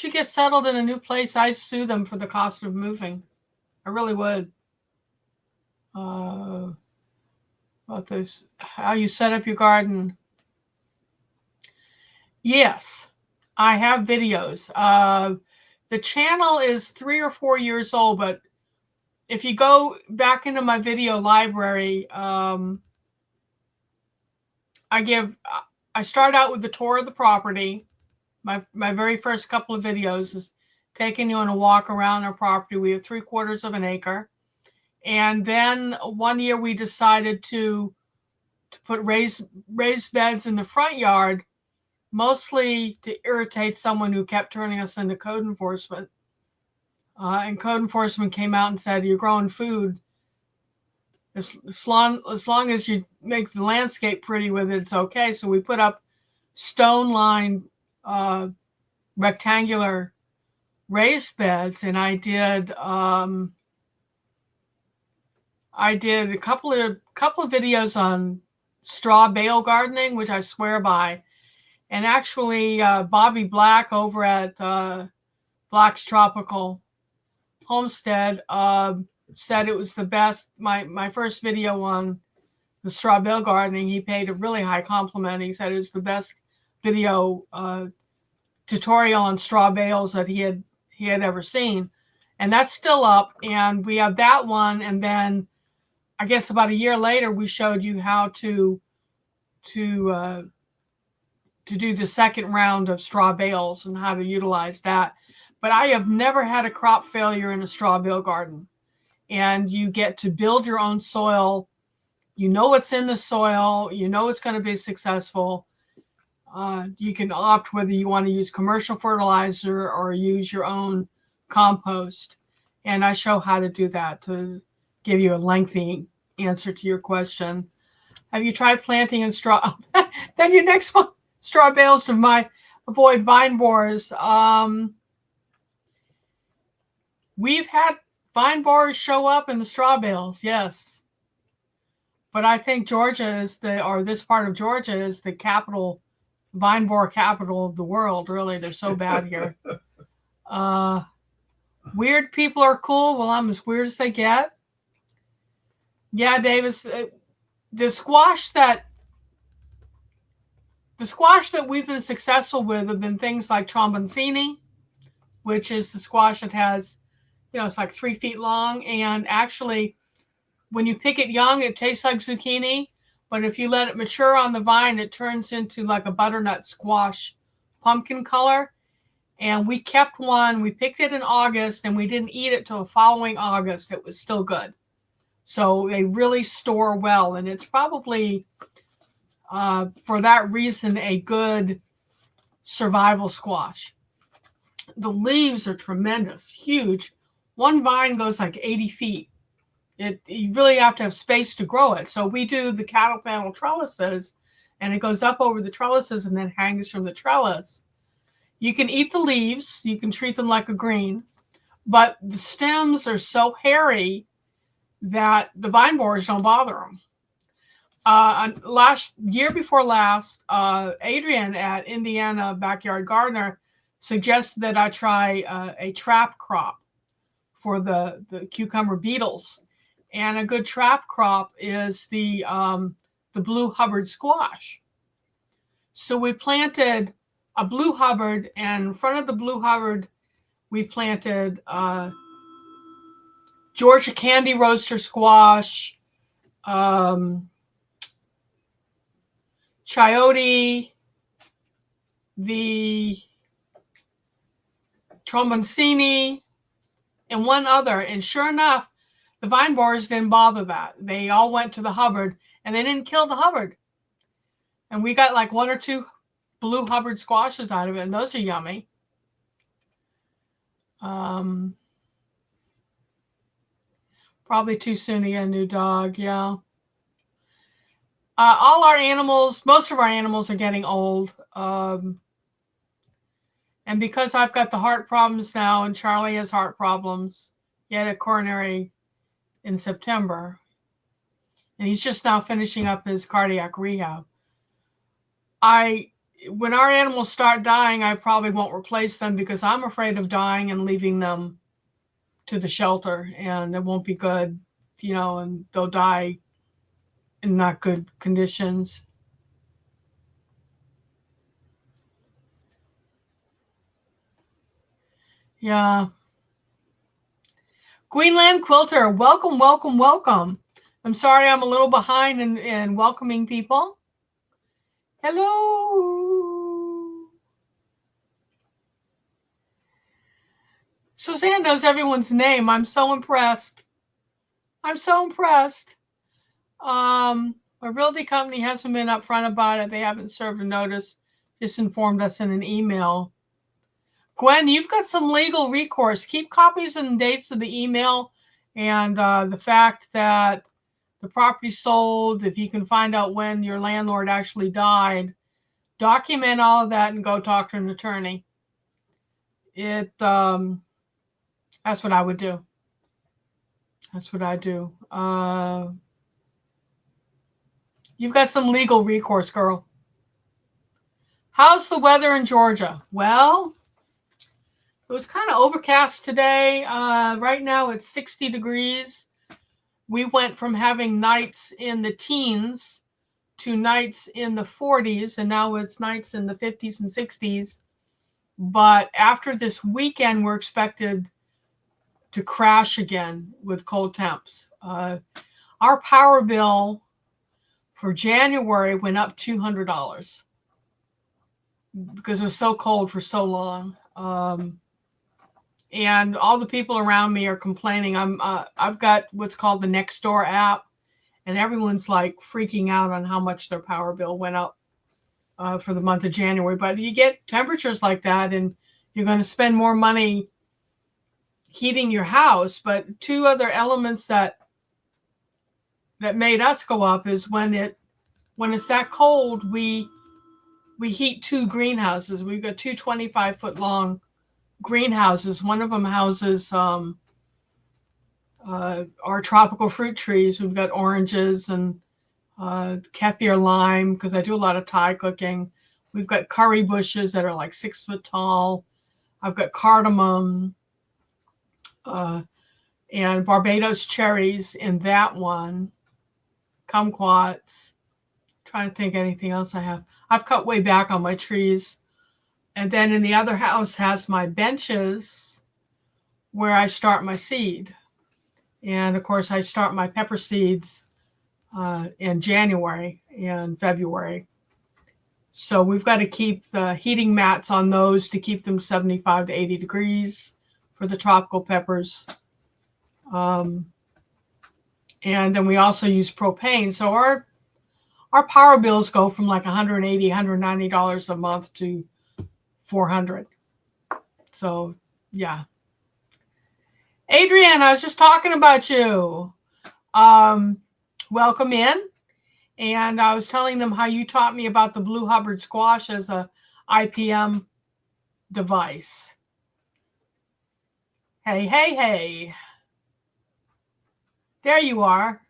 you get settled in a new place, I'd sue them for the cost of moving. I really would. About this, how you set up your garden. Yes, I have videos. The channel is 3 or 4 years old, but if you go back into my video library, I start out with the tour of the property. My very first couple of videos is taking you on a walk around our property. We have 3/4 of an acre. And then one year we decided to put raised beds in the front yard, mostly to irritate someone who kept turning us into code enforcement. And code enforcement came out and said, you're growing food. As long as you make the landscape pretty with it, it's okay. So we put up stone-lined rectangular raised beds, and I did a couple of videos on straw bale gardening, which I swear by. And actually, Bobby Black over at Black's Tropical Homestead said it was the best. My first video on the straw bale gardening, he paid a really high compliment. He said it was the best video tutorial on straw bales that he had ever seen. And that's still up, and we have that one. And then I guess about a year later, we showed you how to do the second round of straw bales and how to utilize that. But I have never had a crop failure in a straw bale garden. And you get to build your own soil. You know what's in the soil. You know it's going to be successful. You can opt whether you want to use commercial fertilizer or use your own compost. And I show how to do that to give you a lengthy answer to your question. Have you tried planting in straw? Then your next one, straw bales to avoid vine borers. We've had vine borers show up in the straw bales, yes. But I think Georgia is this part of Georgia is the capital, vine borer capital of the world. Really, they're so bad here. Weird people are cool. Well, I'm as weird as they get. Yeah, Davis, the squash that we've been successful with have been things like tromboncini, which is the squash that has, it's like 3 feet long. And actually, when you pick it young, it tastes like zucchini. But if you let it mature on the vine, it turns into like a butternut squash pumpkin color. And we kept one. We picked it in August, and we didn't eat it till the following August. It was still good. So they really store well. And it's probably, for that reason, a good survival squash. The leaves are tremendous, huge. One vine goes like 80 feet. You really have to have space to grow it. So we do the cattle panel trellises, and it goes up over the trellises and then hangs from the trellis. You can eat the leaves. You can treat them like a green, but the stems are so hairy that the vine borers don't bother them. Year before last, Adrian at Indiana Backyard Gardener suggested that I try a trap crop for the cucumber beetles. And a good trap crop is the blue Hubbard squash. So we planted a blue Hubbard, and in front of the blue Hubbard, we planted Georgia candy roaster squash, chayote, the tromboncini, and one other. And sure enough, the vine borers didn't bother that. They all went to the Hubbard, and they didn't kill the Hubbard. And we got like 1 or 2 blue Hubbard squashes out of it, and those are yummy. Probably too soon to get a new dog, yeah. All our animals, most of our animals are getting old. And because I've got the heart problems now, and Charlie has heart problems, he had a coronary in September, and he's just now finishing up his cardiac rehab. When our animals start dying, I probably won't replace them because I'm afraid of dying and leaving them to the shelter, and it won't be good, and they'll die in not good conditions. Yeah. Greenland Quilter, welcome, welcome, welcome. I'm sorry I'm a little behind in welcoming people. Hello. Suzanne knows everyone's name. I'm so impressed. I'm so impressed. My realty company hasn't been upfront about it. They haven't served a notice, just informed us in an email. Gwen, you've got some legal recourse. Keep copies and dates of the email and the fact that the property sold. If you can find out when your landlord actually died, document all of that and go talk to an attorney. That's what I would do. That's what I do. You've got some legal recourse, girl. How's the weather in Georgia? Well, it was kind of overcast today. Right now it's 60 degrees. We went from having nights in the teens to nights in the 40s, and now it's nights in the 50s and 60s. But after this weekend, we're expected to crash again with cold temps. Our power bill for January went up $200 because it was so cold for so long. And all the people around me are complaining. I've got what's called the Nextdoor app, and everyone's like freaking out on how much their power bill went up for the month of January. But you get temperatures like that, and you're going to spend more money heating your house. But two other elements that made us go up is when it's that cold, we heat two greenhouses. We've got two 25-foot long greenhouses. One of them houses our tropical fruit trees. We've got oranges and kaffir lime, because I do a lot of Thai cooking. We've got curry bushes that are like 6 foot tall. I've got cardamom and Barbados cherries in that one. Kumquats. Trying to think anything else I have. I've cut way back on my trees. And then in the other house has my benches where I start my seed. And of course, I start my pepper seeds in January and February. So we've got to keep the heating mats on those to keep them 75 to 80 degrees for the tropical peppers. And then we also use propane. So our power bills go from like $180, $190 a month to $400. So yeah. Adrienne, I was just talking about you. Welcome in. And I was telling them how you taught me about the Blue Hubbard squash as a IPM device. Hey, hey, hey. There you are.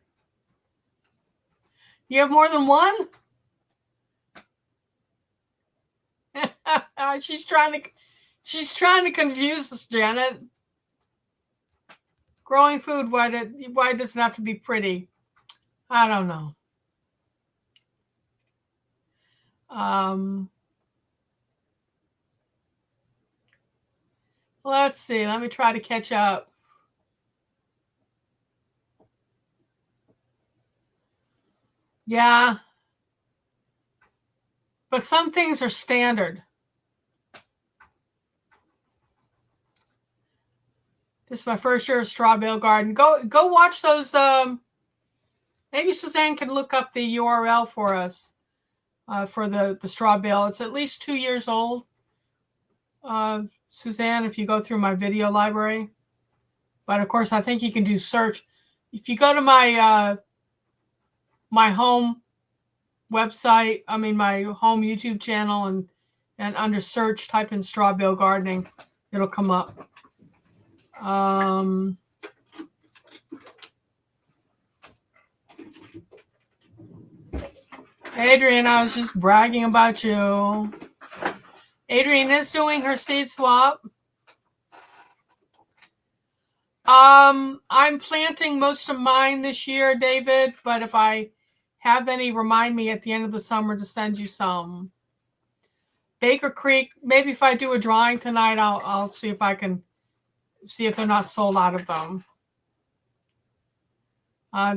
You have more than one? She's trying to confuse us, Janet. Growing food, why does it have to be pretty? I don't know. Let's see. Let me try to catch up. Yeah. But some things are standard. This is my first year of Straw Bale Garden. Go watch those. Maybe Suzanne can look up the URL for us for the straw bale. It's at least 2 years old. Suzanne, if you go through my video library. But of course, I think you can do search. If you go to my my home website, my home YouTube channel, and under search, type in straw bale gardening, it'll come up. Adrienne, I was just bragging about you. Adrienne is doing her seed swap. I'm planting most of mine this year, David, but if I have any, remind me at the end of the summer to send you some. Baker Creek, maybe if I do a drawing tonight, I'll see if I can see if they're not sold out of them.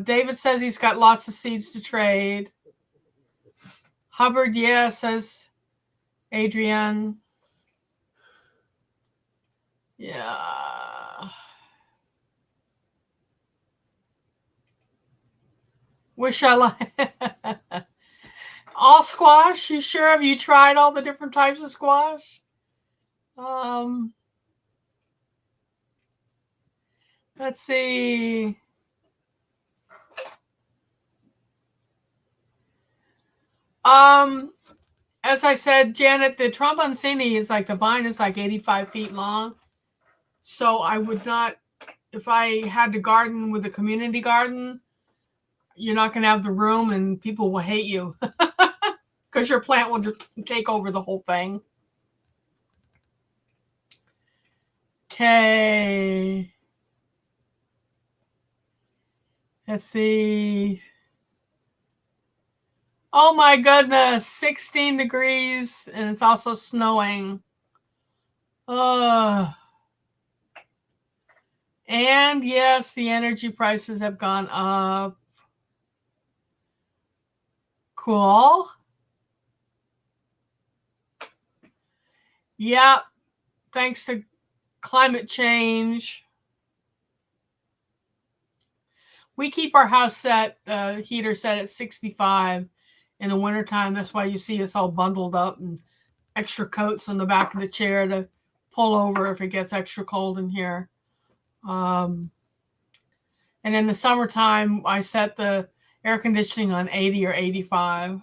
David says he's got lots of seeds to trade. Hubbard, yeah, says Adrienne. Yeah. Wish I like all squash. You sure? Have you tried all the different types of squash? Let's see. As I said, Janet, the Tromboncini is like, the vine is like 85 feet long. So I would not, if I had to garden with a community garden, you're not going to have the room and people will hate you because your plant will just take over the whole thing. Okay. Let's see. Oh my goodness, 16 degrees and it's also snowing. And yes, the energy prices have gone up. Cool. Yeah, thanks to climate change. We keep our house set, heater set at 65 in the wintertime. That's why you see us all bundled up and extra coats on the back of the chair to pull over if it gets extra cold in here. And in the summertime, I set the air conditioning on 80 or 85.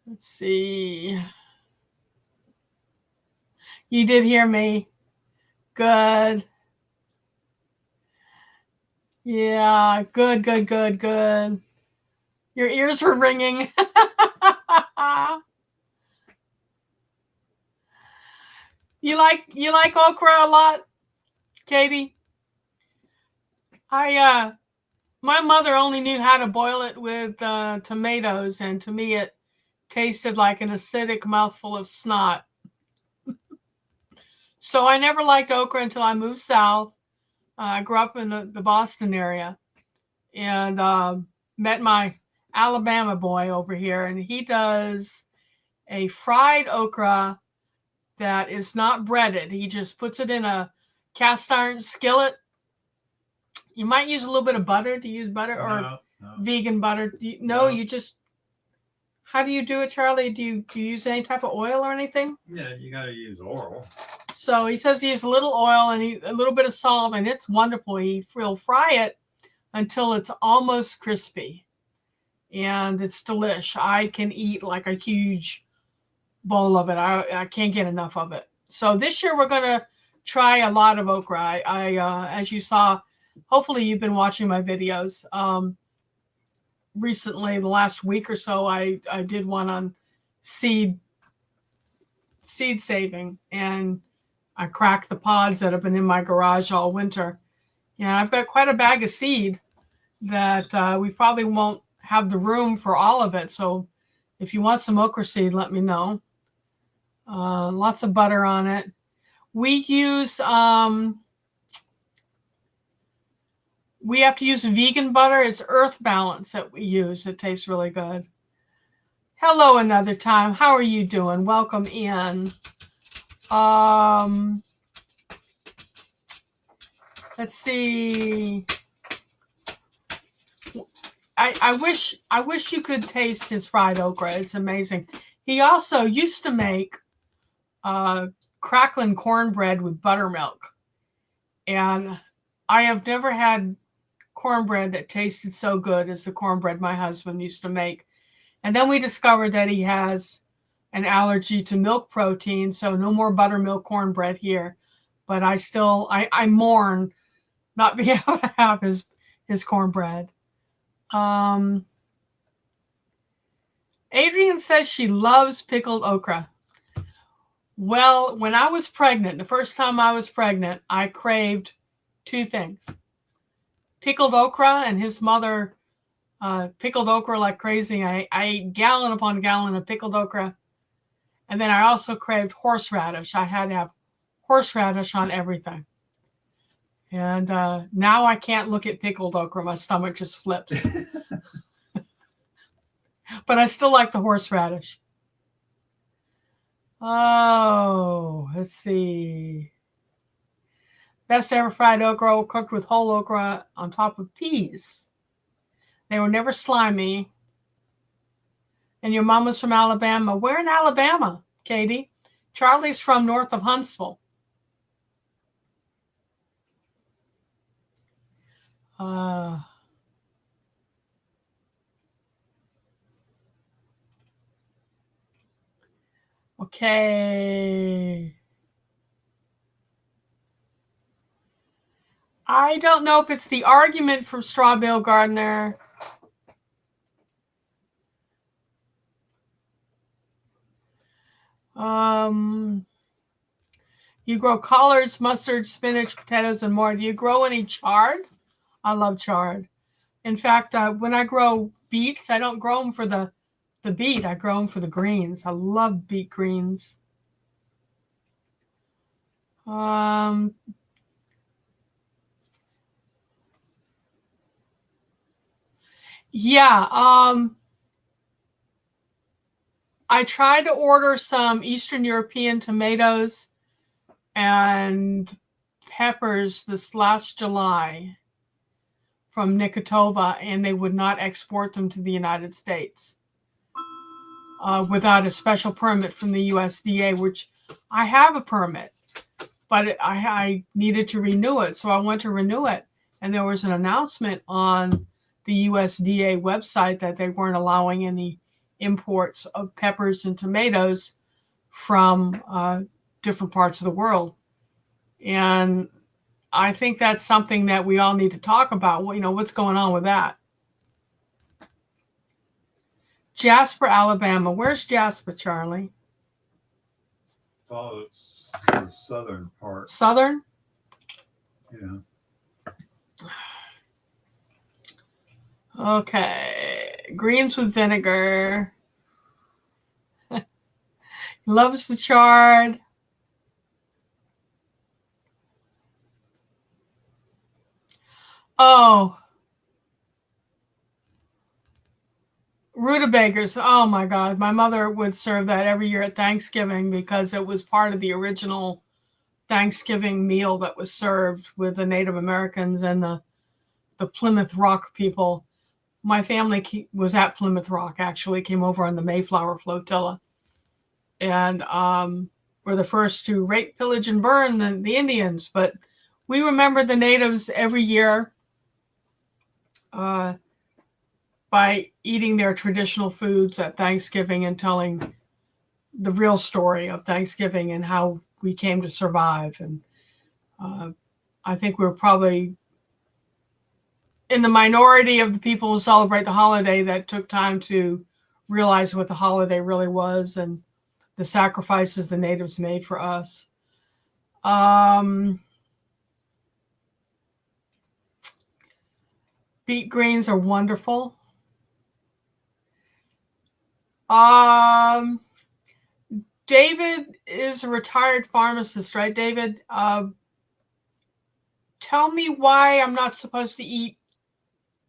Let's see. You did hear me. Good. Yeah, good. Your ears were ringing. You like okra a lot, Katie? My mother only knew how to boil it with tomatoes, and to me it tasted like an acidic mouthful of snot. So I never liked okra until I moved south. I grew up in the Boston area and met my Alabama boy over here, and he does a fried okra that is not breaded. He just puts it in a cast iron skillet. You might use a little bit of butter. Do you use butter or No. vegan butter? No. You just. How do you do it, Charlie? Do you use any type of oil or anything? Yeah, you got to use oil. So he says he uses a little oil and a little bit of salt, and it's wonderful. He'll fry it until it's almost crispy, and it's delish. I can eat like a huge bowl of it. I can't get enough of it. So this year we're gonna try a lot of okra. I as you saw, hopefully you've been watching my videos. Recently, the last week or so, I did one on seed saving, and I cracked the pods that have been in my garage all winter. Yeah, I've got quite a bag of seed that we probably won't have the room for all of it. So if you want some okra seed, let me know. Lots of butter on it. We use, we have to use vegan butter. It's Earth Balance that we use. It tastes really good. Hello, another time. How are you doing? Welcome in. Let's see. I wish you could taste his fried okra. It's amazing. He also used to make crackling cornbread with buttermilk. And I have never had cornbread that tasted so good as the cornbread my husband used to make. And then we discovered that he has an allergy to milk protein, so no more buttermilk cornbread here. But I mourn not being able to have his cornbread. Adrian says she loves pickled okra. Well, when I was pregnant, the first time I was pregnant, I craved two things. Pickled okra, and his mother pickled okra like crazy. I ate gallon upon gallon of pickled okra. And then I also craved horseradish. I had to have horseradish on everything. And now I can't look at pickled okra. My stomach just flips. But I still like the horseradish. Oh, let's see. Best ever fried okra, cooked with whole okra on top of peas. They were never slimy. And your mom was from Alabama. Where in Alabama, Katie? Charlie's from north of Huntsville. Okay. I don't know if it's the argument from Strawbill Gardner. You grow collards, mustard, spinach, potatoes, and more. Do you grow any chard? I love chard. In fact, when I grow beets, I don't grow them for the beet. I grow them for the greens. I love beet greens. Yeah. I tried to order some Eastern European tomatoes and peppers this last July from Nikotova, and they would not export them to the United States without a special permit from the USDA, which I have a permit, but I needed to renew it. So I went to renew it, and there was an announcement on the USDA website that they weren't allowing any imports of peppers and tomatoes from different parts of the world. And I think that's something that we all need to talk about. You know, what's going on with that? Jasper, Alabama. Where's Jasper, Charlie? Oh, it's the southern part. Southern? Yeah. Okay. Greens with vinegar. Loves the chard. Oh. Rutabagas. Oh my God. My mother would serve that every year at Thanksgiving because it was part of the original Thanksgiving meal that was served with the Native Americans and the Plymouth Rock people. My family was at Plymouth Rock, actually, came over on the Mayflower flotilla. And were the first to rape, pillage, and burn the Indians. But we remember the natives every year by eating their traditional foods at Thanksgiving and telling the real story of Thanksgiving and how we came to survive. And I think we're probably in the minority of the people who celebrate the holiday that took time to realize what the holiday really was and the sacrifices the natives made for us. Beet greens are wonderful. David is a retired pharmacist, right, David? Tell me why I'm not supposed to eat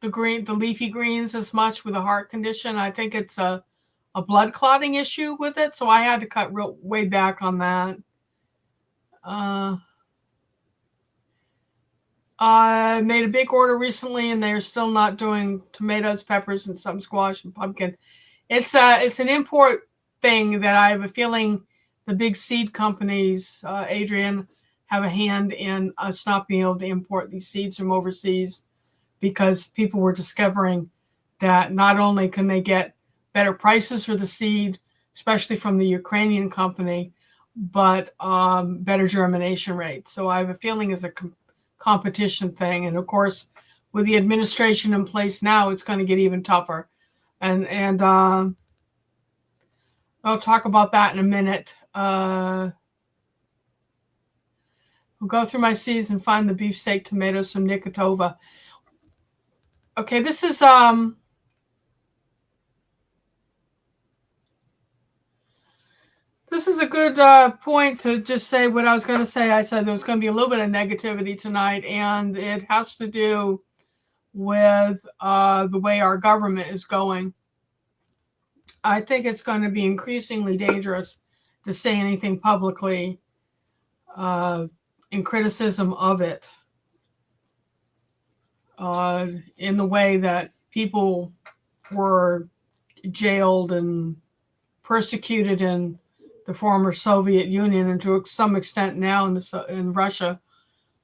the leafy greens as much with a heart condition. I think it's a blood clotting issue with it, so I had to cut way back on that. I made a big order recently, and they're still not doing tomatoes, peppers, and some squash and pumpkin. It's an import thing that I have a feeling the big seed companies, Adrian, have a hand in us not being able to import these seeds from overseas because people were discovering that not only can they get better prices for the seed, especially from the Ukrainian company, but better germination rates. So I have a feeling it's a competition thing. And of course, with the administration in place now, it's going to get even tougher. And I'll talk about that in a minute. We'll go through my seeds and find the beefsteak tomatoes from Nikotova. Okay, this is a good point to just say what I was going to say. I said there was going to be a little bit of negativity tonight, and it has to do with the way our government is going. I think it's going to be increasingly dangerous to say anything publicly and criticism of it in the way that people were jailed and persecuted in the former Soviet Union, and to some extent now in Russia,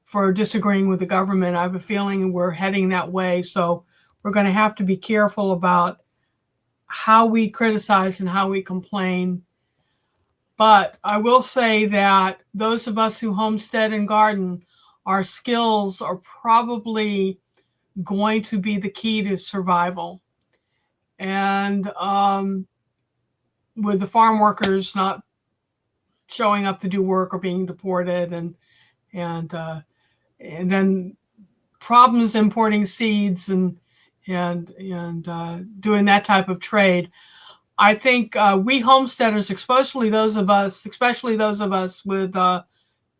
for disagreeing with the government. I have a feeling we're heading that way. So we're going to have to be careful about how we criticize and how we complain. But I will say that those of us who homestead and garden, our skills are probably going to be the key to survival. And with the farm workers not showing up to do work or being deported, and then problems importing seeds and doing that type of trade. I think we homesteaders, especially those of us with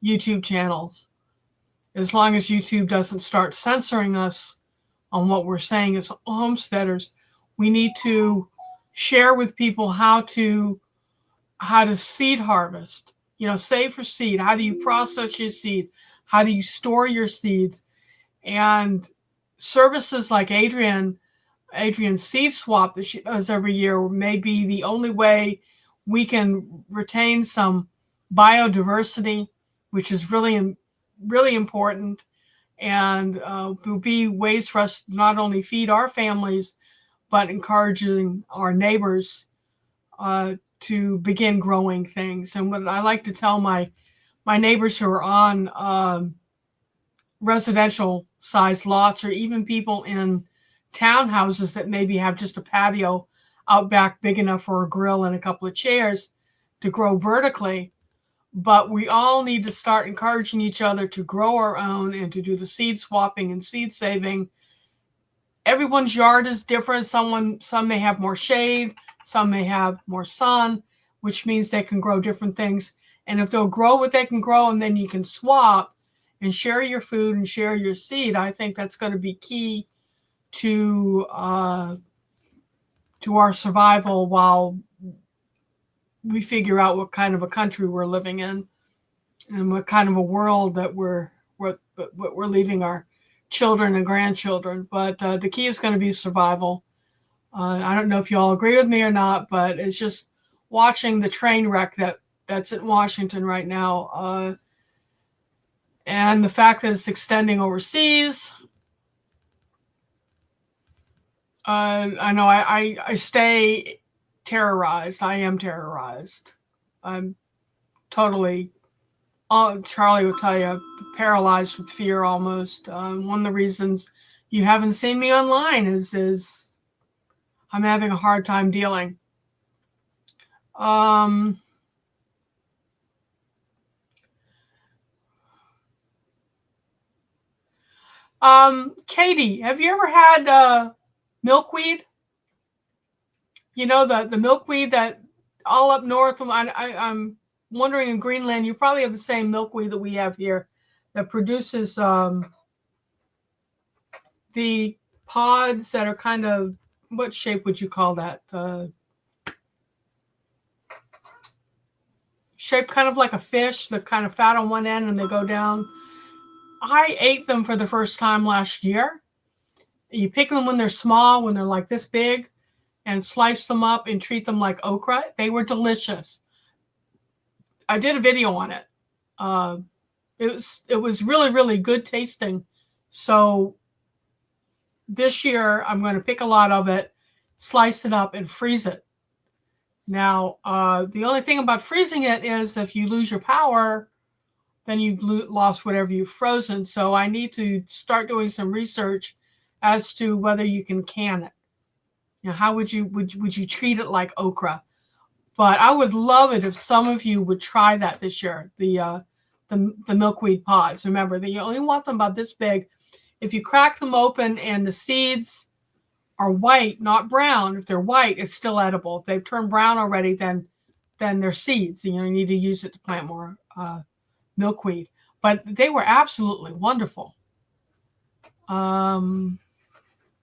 YouTube channels, as long as YouTube doesn't start censoring us on what we're saying as homesteaders, we need to share with people how to seed harvest, save for seed. How do you process your seed? How do you store your seeds? And services like Adrian's Seed Swap that she does every year may be the only way we can retain some biodiversity, which is really, really important, and will be ways for us to not only feed our families, but encouraging our neighbors to begin growing things. And what I like to tell my neighbors who are on residential sized lots, or even people in townhouses that maybe have just a patio out back big enough for a grill and a couple of chairs, to grow vertically. But we all need to start encouraging each other to grow our own and to do the seed swapping and seed saving. Everyone's yard is different. Some may have more shade, some may have more sun, which means they can grow different things. And if they'll grow what they can grow, and then you can swap and share your food and share your seed, I think that's going to be key to our survival while we figure out what kind of a country we're living in and what kind of a world that we're leaving our children and grandchildren. But the key is going to be survival. I don't know if you all agree with me or not, but it's just watching the train wreck that's in Washington right now, and the fact that it's extending overseas. I know I stay terrorized. I am terrorized. I'm totally, Charlie will tell you, paralyzed with fear almost. One of the reasons you haven't seen me online is I'm having a hard time dealing. Katie, have you ever had milkweed? The milkweed that all up north. I'm wondering, in Greenland, you probably have the same milkweed that we have here, that produces the pods that are kind of, what shape would you call that? Shaped kind of like a fish. They're kind of fat on one end and they go down. I ate them for the first time last year. You pick them when they're small, when they're like this big, and slice them up and treat them like okra. They were delicious. I did a video on it. It was really, really good tasting. So this year I'm going to pick a lot of it, slice it up, and freeze it. Now, the only thing about freezing it is if you lose your power, then you've lost whatever you've frozen. So I need to start doing some research as to whether you can can it. How would you treat it like okra? But I would love it if some of you would try that this year. The milkweed pods. Remember, you only want them about this big. If you crack them open and the seeds are white, not brown, if they're white, it's still edible. If they've turned brown already, then they're seeds. You need to use it to plant more milkweed. But they were absolutely wonderful.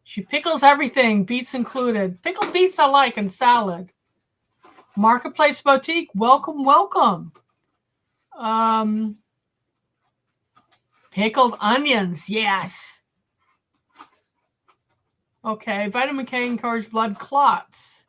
She pickles everything, beets included. Pickled beets I like, and salad. Marketplace Boutique, welcome, welcome. Pickled onions, yes. Okay, vitamin K encourages blood clots.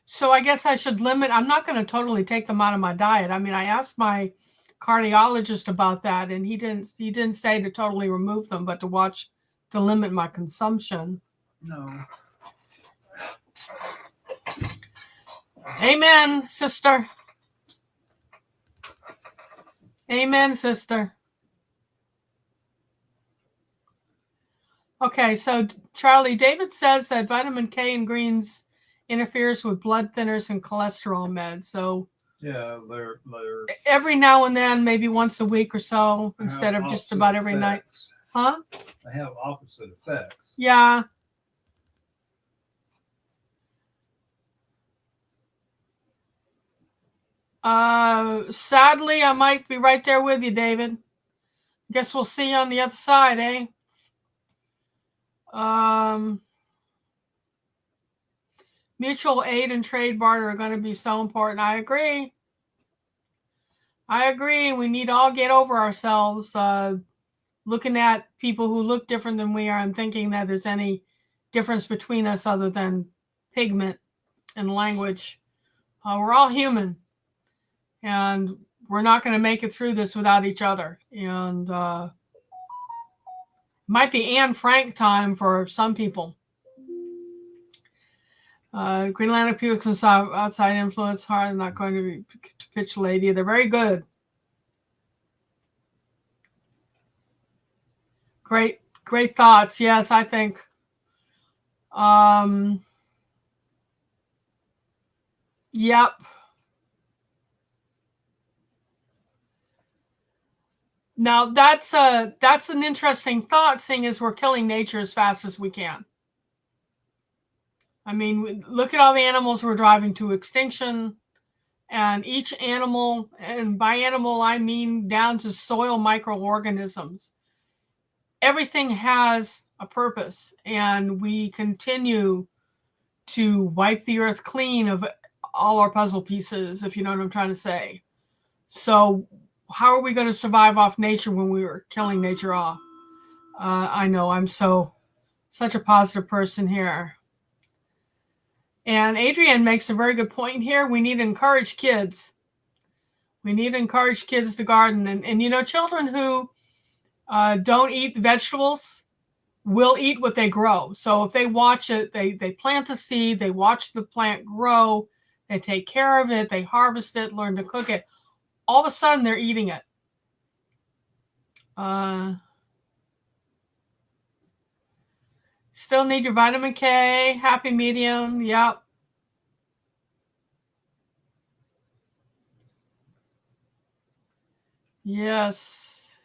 So I guess I should limit. I'm not going to totally take them out of my diet. I mean, I asked my cardiologist about that, and he didn't say to totally remove them, but to limit my consumption. No. Amen, sister. Amen, sister. Okay, so Charlie, David says that vitamin K in greens interferes with blood thinners and cholesterol meds. So yeah, they're every now and then, maybe once a week or so, instead of just about every night. Huh? They have opposite effects. Yeah. Sadly, I might be right there with you, David. Guess we'll see you on the other side, eh? Mutual aid and trade barter are going to be so important. I agree. We need to all get over ourselves looking at people who look different than we are and thinking that there's any difference between us other than pigment and language. We're all human, and we're not going to make it through this without each other. And might be Anne Frank time for some people. Green Lantern Puks and outside influence, hard, not going to capitulate either. Very good. Great thoughts. Yes, I think. Yep. Now that's an interesting thought, seeing as we're killing nature as fast as we can. I mean, look at all the animals we're driving to extinction, and each animal, and by animal I mean down to soil microorganisms, everything has a purpose, and we continue to wipe the earth clean of all our puzzle pieces, if you know what I'm trying to say. So how are we going to survive off nature when we were killing nature off? I know I'm such a positive person here. And Adrienne makes a very good point here. We need to encourage kids. We need to encourage kids to garden. And you know, children who don't eat vegetables will eat what they grow. So if they watch it, they plant a seed, they watch the plant grow, they take care of it, they harvest it, learn to cook it. All of a sudden, they're eating it. Still need your vitamin K, happy medium. Yep. Yes.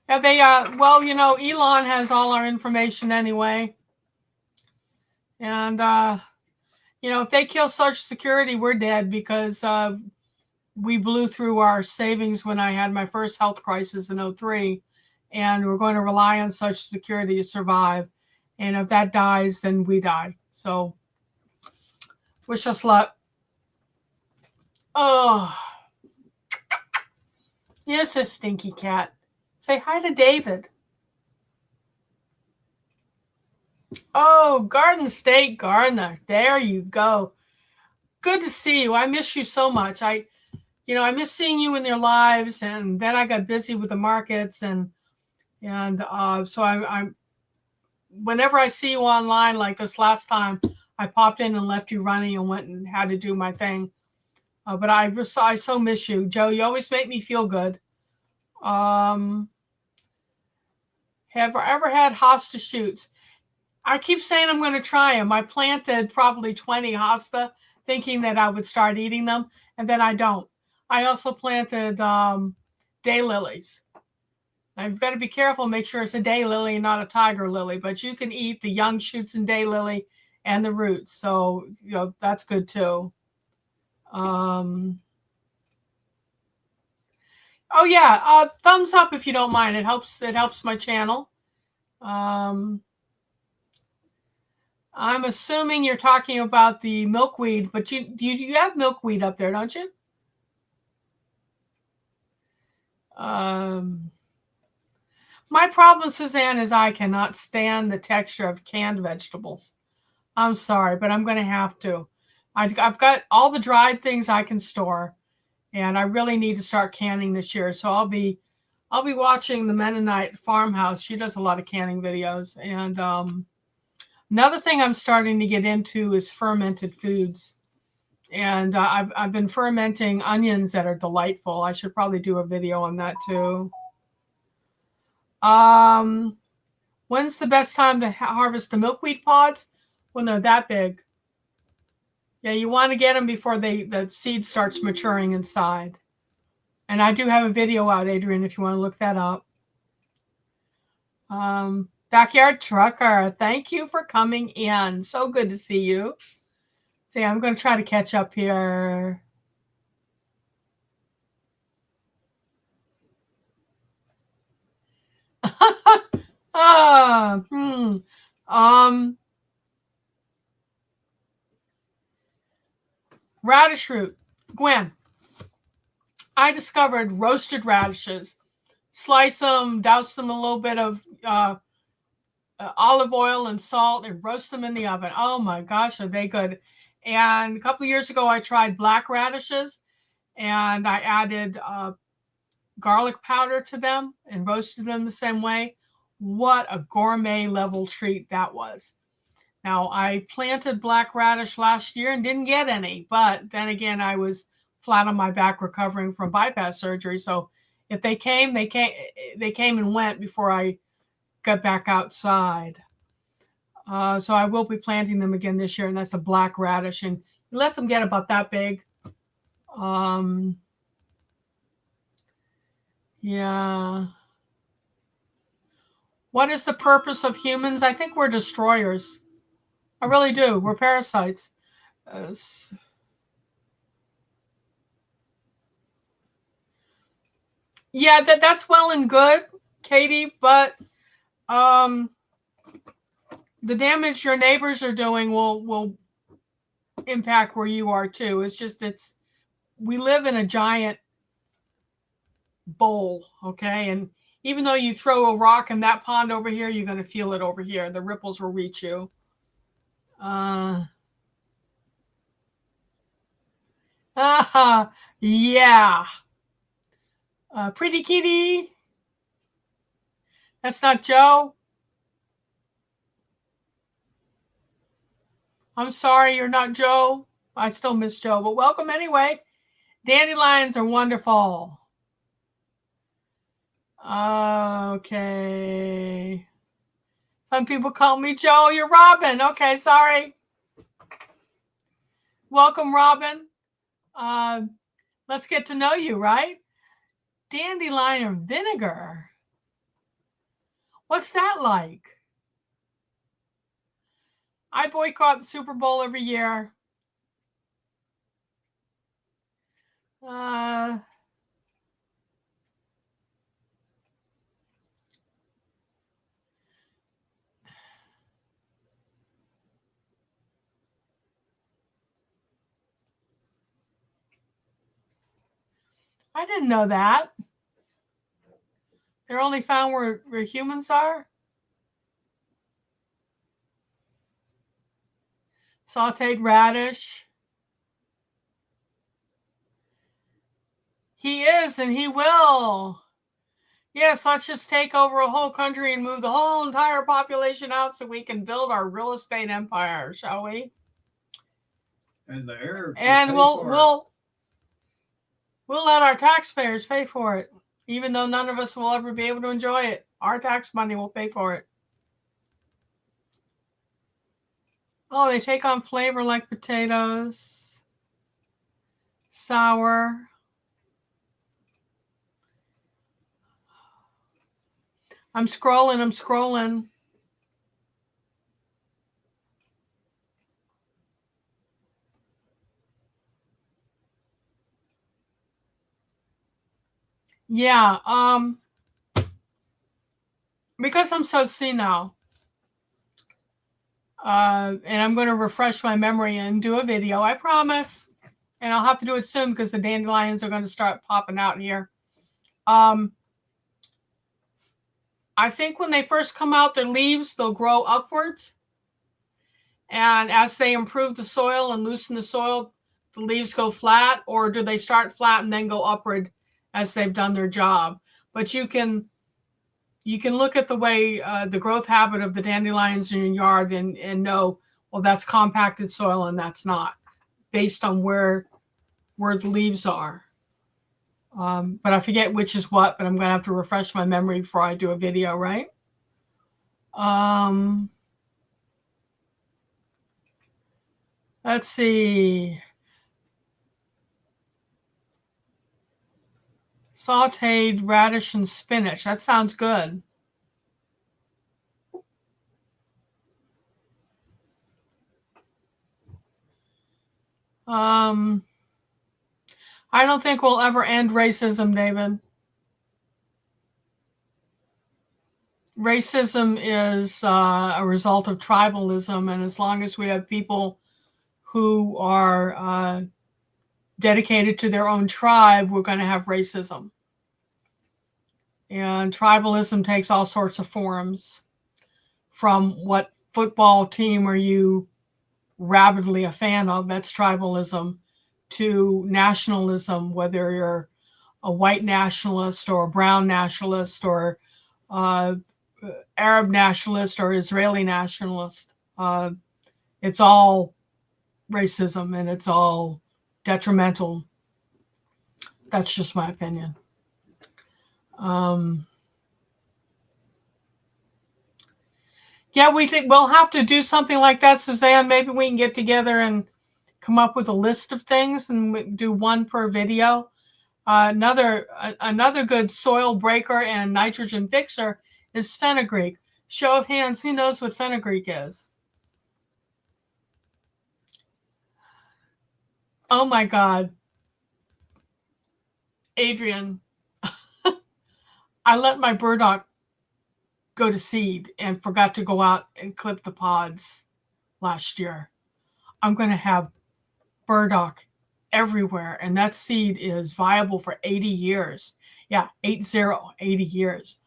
Yeah, they well, you know, Elon has all our information anyway. And you know, if they kill Social Security, we're dead, because we blew through our savings when I had my first health crisis in 2003, and we're going to rely on Social Security to survive. And if that dies, then we die. So wish us luck. Oh, yes, a stinky cat. Say hi to David. Oh, Garden State Gardener. There you go. Good to see you. I miss you so much. I miss seeing you in their lives, and then I got busy with the markets, and so I'm whenever I see you online, like this last time, I popped in and left you running and went and had to do my thing. But I so miss you, Joe. You always make me feel good. Have I ever had hosta shoots? I keep saying I'm going to try them. I planted probably 20 hosta, thinking that I would start eating them, and then I don't. I also planted daylilies. I've got to be careful, make sure it's a daylily and not a tiger lily, but you can eat the young shoots in daylily and the roots. So, you know, that's good too. Oh yeah, thumbs up if you don't mind. It helps my channel. I'm assuming you're talking about the milkweed, but you have milkweed up there, don't you? My problem, Suzanne, is I cannot stand the texture of canned vegetables. I'm sorry, but I'm going to have to. I've got all the dried things I can store, and I really need to start canning this year. So I'll be watching the Mennonite Farmhouse. She does a lot of canning videos, and another thing I'm starting to get into is fermented foods. And I've been fermenting onions that are delightful. I should probably do a video on that too. When's the best time to harvest the milkweed pods? When they're that big. Yeah, you want to get them before the seed starts maturing inside. And I do have a video out, Adrian, if you want to look that up. Backyard Trucker, thank you for coming in. So good to see you. See, I'm going to try to catch up here. Radish root. Gwen, I discovered roasted radishes. Slice them, douse them a little bit of olive oil and salt, and roast them in the oven. Oh my gosh, are they good. And a couple of years ago, I tried black radishes, and I added garlic powder to them and roasted them the same way. What a gourmet level treat that was. Now, I planted black radish last year and didn't get any, but then again, I was flat on my back recovering from bypass surgery. So if they came, they came and went before I got back outside. So I will be planting them again this year, and that's a black radish. And you let them get about that big. Yeah. What is the purpose of humans? I think we're destroyers. I really do. We're parasites. Yeah, that's well and good, Katie, but the damage your neighbors are doing will impact where you are too. We live in a giant bowl, okay? And even though you throw a rock in that pond over here, you're going to feel it over here. The ripples will reach you. Yeah. Pretty kitty. That's not Joe. I'm sorry you're not Joe. I still miss Joe, but welcome anyway. Dandelions are wonderful. Okay. Some people call me Joe. You're Robin. Okay, sorry. Welcome, Robin. Let's get to know you, right? Dandelion vinegar. What's that like? I boycott the Super Bowl every year. I didn't know that. They're only found where humans are? Sauteed radish. He is, and he will. Yes, let's just take over a whole country and move the whole entire population out so we can build our real estate empire, shall we? And the Arabs. And we'll let our taxpayers pay for it, even though none of us will ever be able to enjoy it. Our tax money will pay for it. Oh, they take on flavor like potatoes, sour. I'm scrolling. Yeah. Because I'm so senile, and I'm going to refresh my memory and do a video, I promise. And I'll have to do it soon because the dandelions are going to start popping out here. I think when they first come out, their leaves, they'll grow upwards. And as they improve the soil and loosen the soil, the leaves go flat, or do they start flat and then go upward as they've done their job? But you can look at the way the growth habit of the dandelions in your yard and know, well, that's compacted soil and that's not, based on where the leaves are. But I forget which is what, but I'm going to have to refresh my memory before I do a video, right? Let's see. Sauteed radish and spinach. That sounds good. I don't think we'll ever end racism, David. Racism is a result of tribalism, and as long as we have people who are dedicated to their own tribe, we're going to have racism. And tribalism takes all sorts of forms, from what football team are you rabidly a fan of, that's tribalism, to nationalism, whether you're a white nationalist or a brown nationalist or Arab nationalist or Israeli nationalist. It's all racism and it's all detrimental. That's just my opinion. Yeah, we think we'll have to do something like that, Suzanne. Maybe we can get together and come up with a list of things and do one per video. Another good soil breaker and nitrogen fixer is fenugreek. Show of hands, who knows what fenugreek is? Oh my God. Adrian, I let my burdock go to seed and forgot to go out and clip the pods last year. I'm going to have burdock everywhere, and that seed is viable for 80 years. Yeah, 80 years.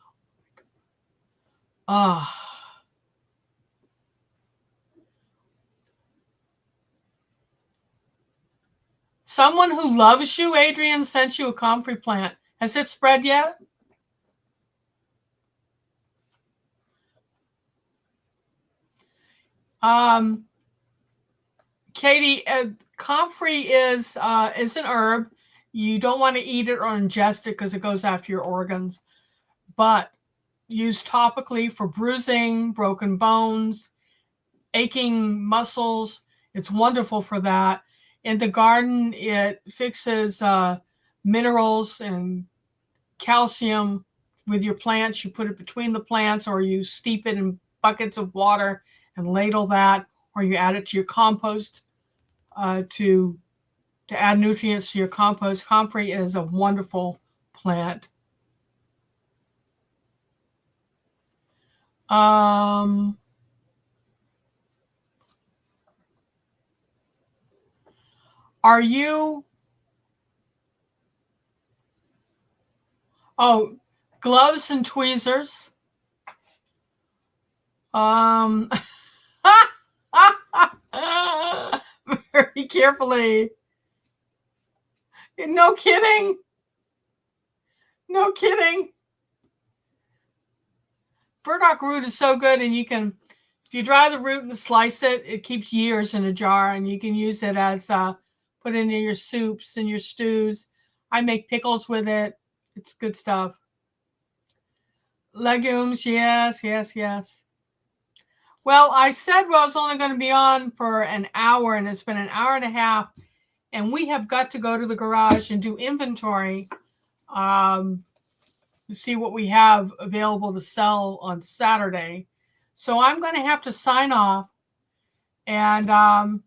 Someone who loves you, Adrian, sent you a comfrey plant. Has it spread yet? Katie, comfrey is an herb. You don't want to eat it or ingest it because it goes after your organs. But used topically for bruising, broken bones, aching muscles. It's wonderful for that. In the garden, it fixes minerals and calcium with your plants. You put it between the plants, or you steep it in buckets of water and ladle that, or you add it to your compost to add nutrients to your compost. Comfrey is a wonderful plant. Are you? Oh, gloves and tweezers. Very carefully. No kidding. No kidding. Burdock root is so good, and you can, if you dry the root and slice it, it keeps years in a jar, and you can use it as put it in your soups and your stews. I make pickles with it. It's good stuff. Legumes, yes, yes, yes. Well, I said I was only going to be on for an hour, and it's been an hour and a half, and we have got to go to the garage and do inventory to see what we have available to sell on Saturday. So I'm going to have to sign off. And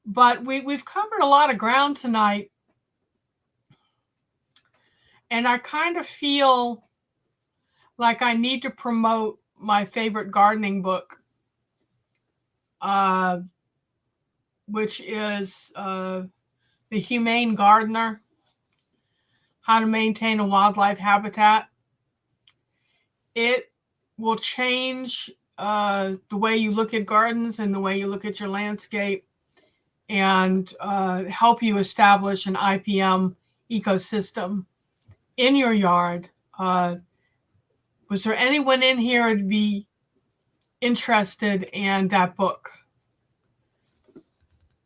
but we've covered a lot of ground tonight. And I kind of feel like I need to promote my favorite gardening book, which is The Humane Gardener, How to Maintain a Wildlife Habitat. It will change the way you look at gardens and the way you look at your landscape, and help you establish an IPM ecosystem in your yard. Was there anyone in here who'd be interested in that book?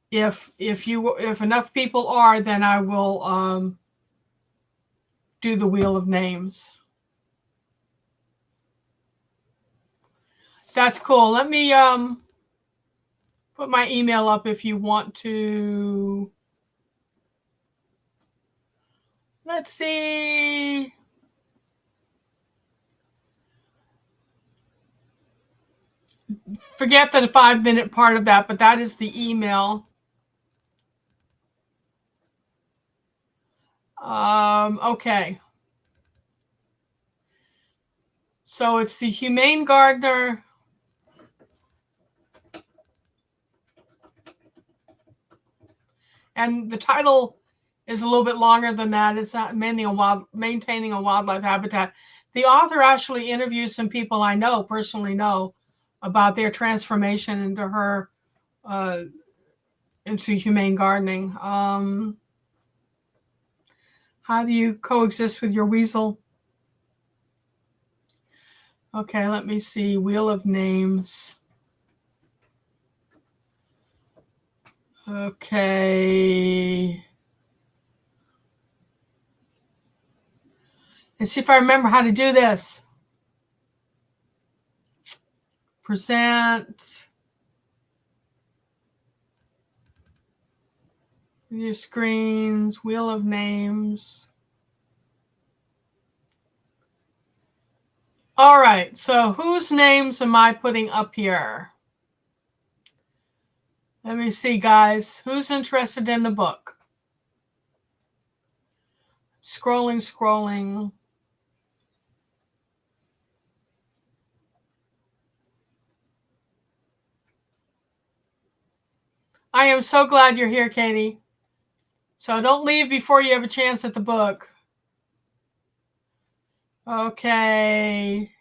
If enough people are, then I will do the Wheel of Names. That's cool. Let me put my email up if you want to. Let's see. Forget the 5-minute part of that, but that is the email. Okay. So it's The Humane Gardener. And the title is a little bit longer than that. It's not maintaining a wildlife habitat. The author actually interviews some people I personally know, about their transformation into humane gardening. How do you coexist with your weasel? Okay, let me see. Wheel of Names. Okay. Let's see if I remember how to do this. Present. Your screens. Wheel of Names. All right, so whose names am I putting up here? Let me see, guys. Who's interested in the book? Scrolling. I am so glad you're here, Katie. So don't leave before you have a chance at the book. Okay.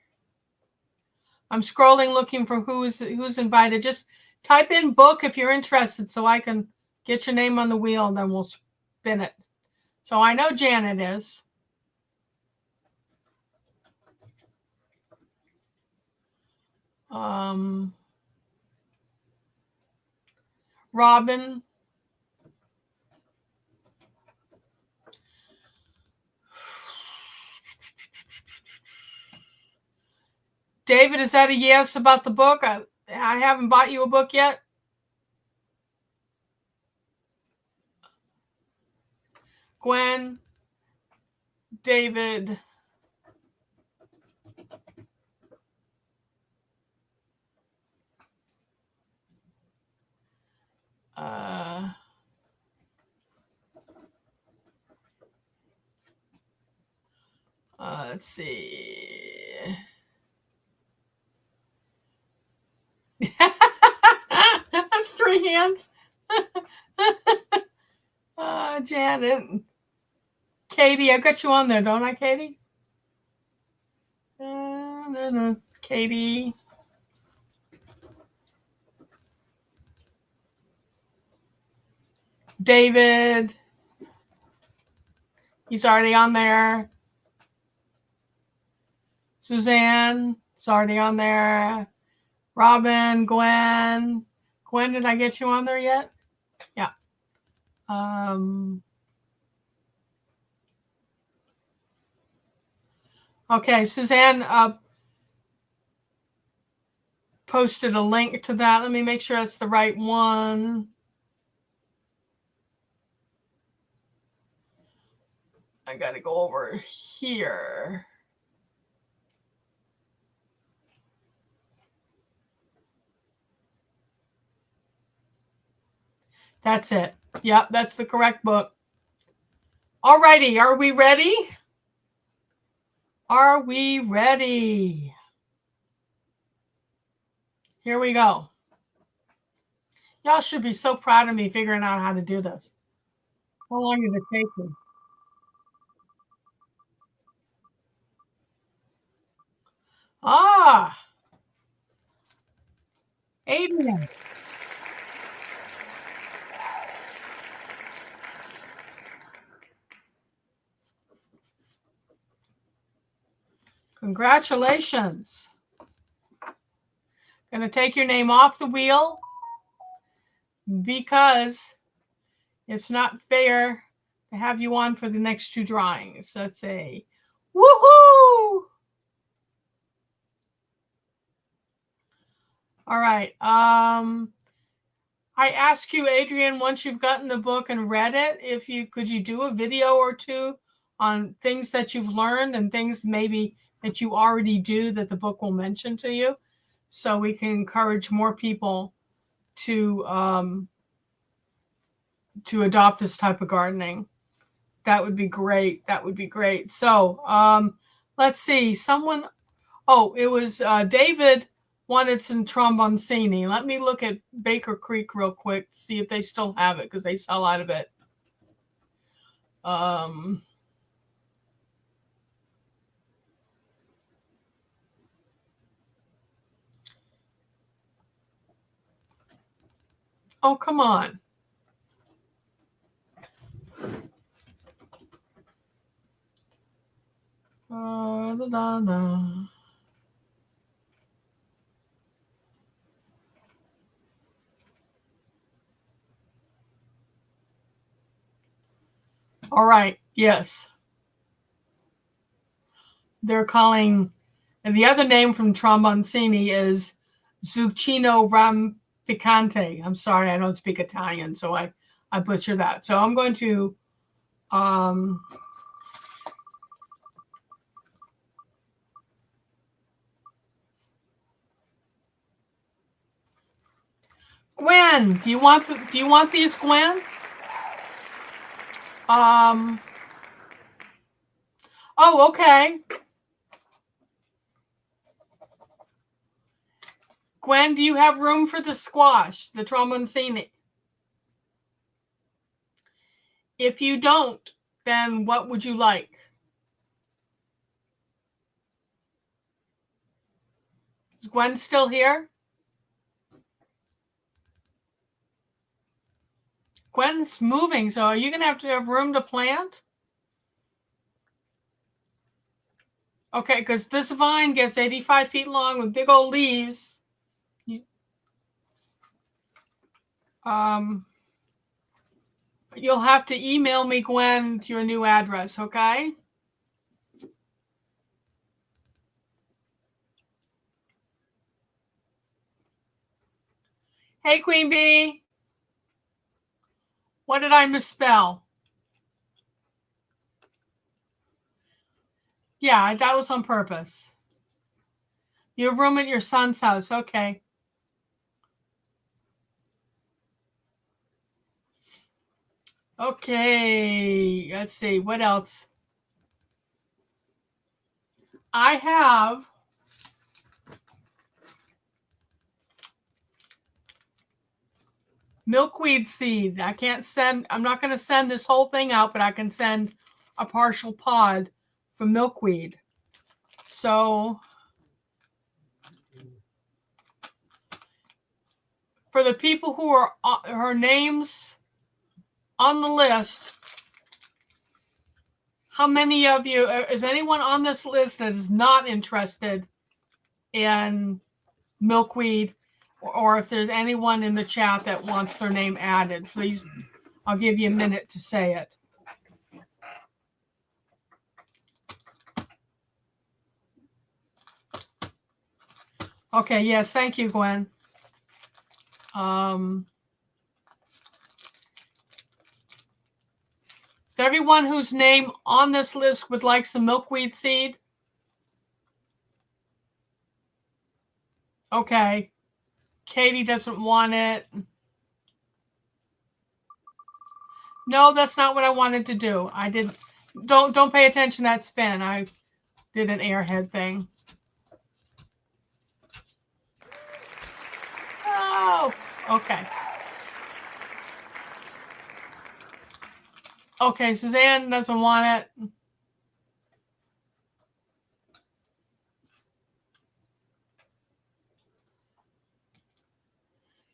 I'm scrolling, looking for who's invited. Just type in book if you're interested so I can get your name on the wheel, and then we'll spin it. So I know Janet is. Robin. David, is that a yes about the book? I haven't bought you a book yet. Gwen, David. Let's see. That's 3 hands. Janet. Katie, I've got you on there, don't I, Katie? No. Katie. David. He's already on there. Suzanne is already on there. Robin, Gwen. Gwen, did I get you on there yet? Yeah. Okay, Suzanne posted a link to that. Let me make sure that's the right one. I got to go over here. That's it. Yep, that's the correct book. Alrighty, are we ready? Are we ready? Here we go. Y'all should be so proud of me figuring out how to do this. How long did it take you? Ah, Adrian. Congratulations. Going to take your name off the wheel because it's not fair to have you on for the next two drawings. Let's say, woohoo! All right. I ask you, Adrian, once you've gotten the book and read it, could you do a video or two on things that you've learned and things maybe that you already do that the book will mention to you, so we can encourage more people to adopt this type of gardening. That would be great. That would be great. So let's see. It was David wanted some tromboncini. Let me look at Baker Creek real quick to see if they still have it, because they sell out of it. Oh, come on. All right. Yes. They're calling, and the other name from tromboncini is zucchino rampicante. I'm sorry, I don't speak Italian, so I butcher that. So I'm going to Gwen, do you want these, Gwen? Oh, okay. Gwen, do you have room for the squash, the tromboncini? If you don't, then what would you like? Is Gwen still here? Gwen's moving, so are you going to have room to plant? Okay, because this vine gets 85 feet long with big old leaves. You'll have to email me, Gwen, your new address, okay? Hey, Queen Bee. What did I misspell? Yeah, that was on purpose. You have room at your son's house. Okay. Okay. Let's see. What else? I have milkweed seed. I'm not going to send this whole thing out, but I can send a partial pod for milkweed. So for the people who are her names on the list, how many of you, is anyone on this list that is not interested in milkweed, or if there's anyone in the chat that wants their name added, please, I'll give you a minute to say it. Okay, yes, thank you, Gwen. Is everyone whose name on this list would like some milkweed seed? Okay. Katie doesn't want it. No, that's not what I wanted to do. Don't pay attention to that spin. did an airhead thing. Oh, okay. Okay, Suzanne doesn't want it.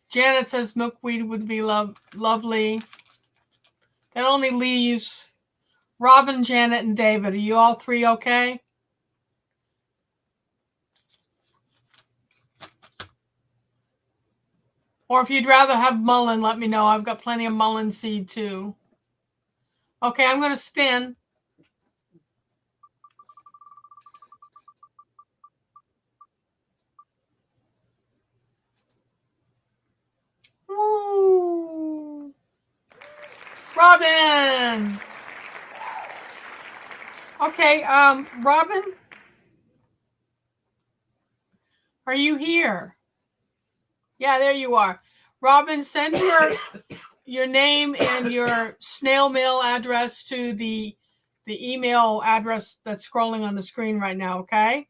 Janet says milkweed would be lovely. That only leaves Robin, Janet, and David. Are you all three okay? Or if you'd rather have mullein, let me know. I've got plenty of mullein seed too. Okay, I'm going to spin. Woo! Robin! Okay, Robin? Are you here? Yeah, there you are. Robin, send your name and your snail mail address to the email address that's scrolling on the screen right now, okay?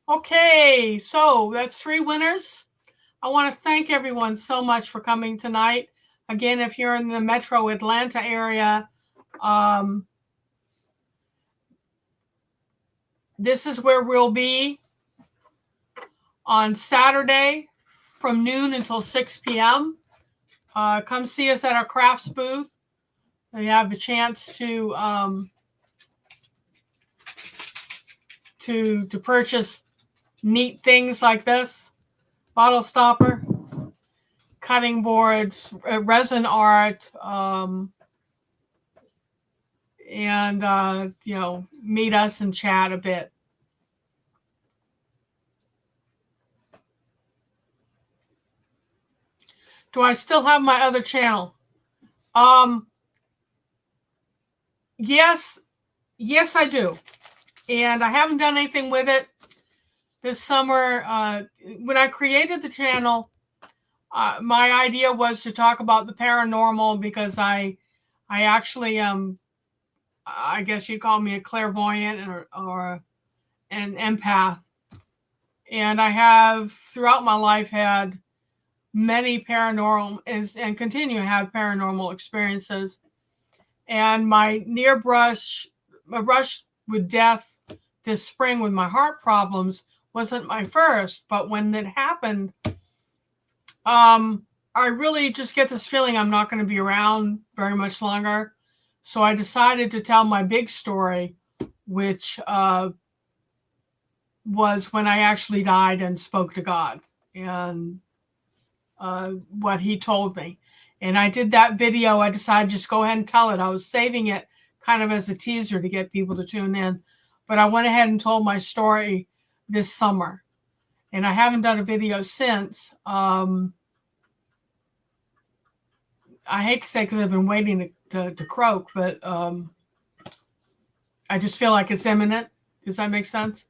Okay, so that's 3 winners. I want to thank everyone so much for coming tonight. Again, if you're in the metro Atlanta area, this is where we'll be on Saturday from noon until 6 p.m. Come see us at our crafts booth. You have a chance to purchase neat things like this: bottle stopper, cutting boards, resin art, and meet us and chat a bit. Do I still have my other channel? Yes, I do. And I haven't done anything with it this summer. When I created the channel, my idea was to talk about the paranormal because I actually I guess you'd call me a clairvoyant or an empath. And I have throughout my life had many paranormal and continue to have paranormal experiences. And my brush with death this spring with my heart problems wasn't my first, but when it happened, I really just get this feeling I'm not going to be around very much longer. So I decided to tell my big story, which was when I actually died and spoke to God and what he told me. And I did that video. I decided just go ahead and tell it. I was saving it kind of as a teaser to get people to tune in. But I went ahead and told my story this summer. And I haven't done a video since. I hate to say because I've been waiting to croak, but I just feel like it's imminent. Does that make sense?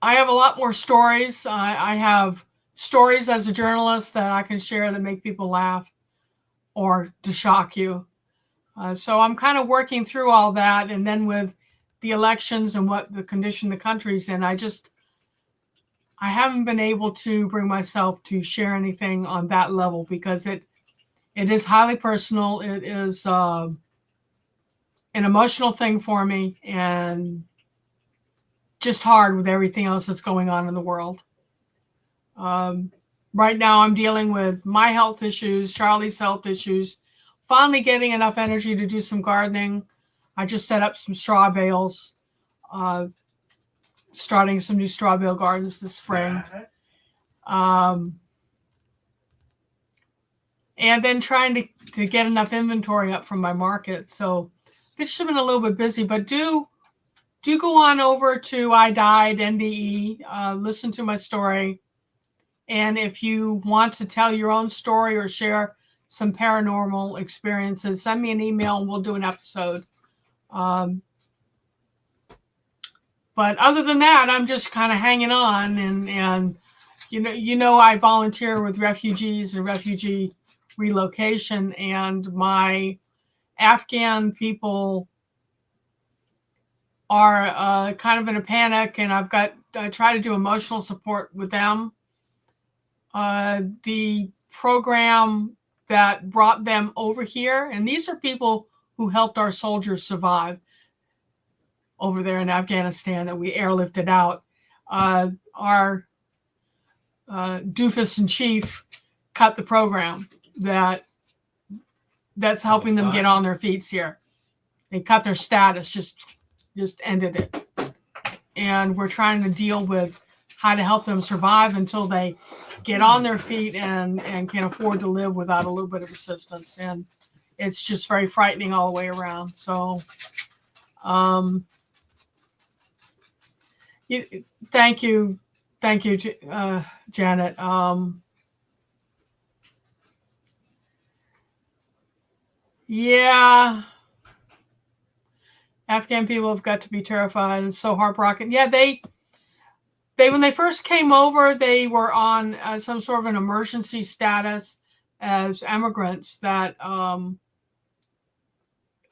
I have a lot more stories. I have stories as a journalist that I can share that make people laugh or to shock you. So I'm kind of working through all that. And then with the elections and what the condition the country's in, I haven't been able to bring myself to share anything on that level because it is highly personal. It is an emotional thing for me and just hard with everything else that's going on in the world. Right now I'm dealing with my health issues, Charlie's health issues, finally getting enough energy to do some gardening. I just set up some straw bales, starting some new straw bale gardens this spring. And then trying to get enough inventory up from my market. So it's just been a little bit busy, but do go on over to I Died NDE, listen to my story. And if you want to tell your own story or share some paranormal experiences, send me an email and we'll do an episode. But other than that, I'm just kind of hanging on and I volunteer with refugees and refugee relocation, and my Afghan people are kind of in a panic, and I try to do emotional support with them. The program that brought them over here, and these are people who helped our soldiers survive over there in Afghanistan that we airlifted out. Our doofus in chief cut the program that's helping them get on their feet here. They cut their status, just ended it. And we're trying to deal with how to help them survive until they get on their feet and can afford to live without a little bit of assistance. And it's just very frightening all the way around. So, thank you, Janet. Yeah. Afghan people have got to be terrified and so heartbroken. Yeah, they when they first came over, they were on some sort of an emergency status as immigrants. That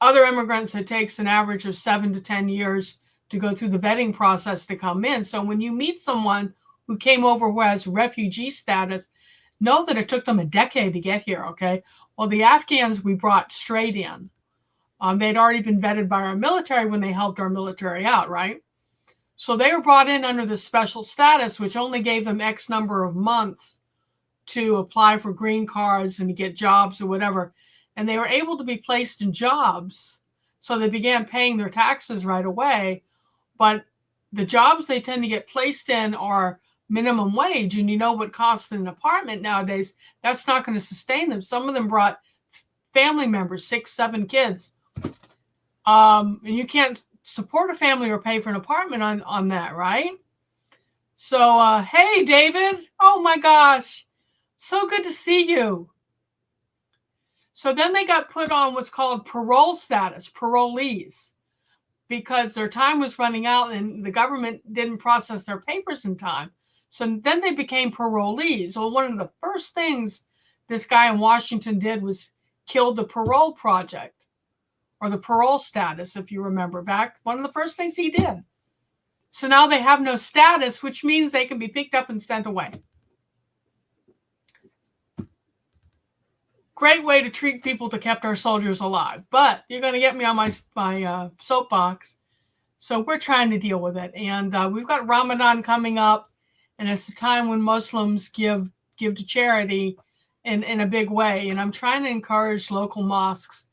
other immigrants, it takes an average of 7 to 10 years to go through the vetting process to come in. So when you meet someone who came over who has refugee status, know that it took them a decade to get here. Okay, well, the Afghans we brought straight in. They'd already been vetted by our military when they helped our military out, right? So they were brought in under the special status, which only gave them X number of months to apply for green cards and to get jobs or whatever. And they were able to be placed in jobs. So they began paying their taxes right away. But the jobs they tend to get placed in are minimum wage. And you know what costs an apartment nowadays, that's not going to sustain them. Some of them brought family members, 6, 7 kids. And you can't support a family or pay for an apartment on that, right? So, hey, David. Oh, my gosh. So good to see you. So then they got put on what's called parole status, parolees, because their time was running out and the government didn't process their papers in time. So then they became parolees. Well, one of the first things this guy in Washington did was kill the parole project. Or the parole status, if you remember back. One of the first things he did. So now they have no status, which means they can be picked up and sent away. Great way to treat people that kept our soldiers alive. But you're going to get me on my soapbox. So we're trying to deal with it. And we've got Ramadan coming up. And it's a time when Muslims give to charity in a big way. And I'm trying to encourage local mosques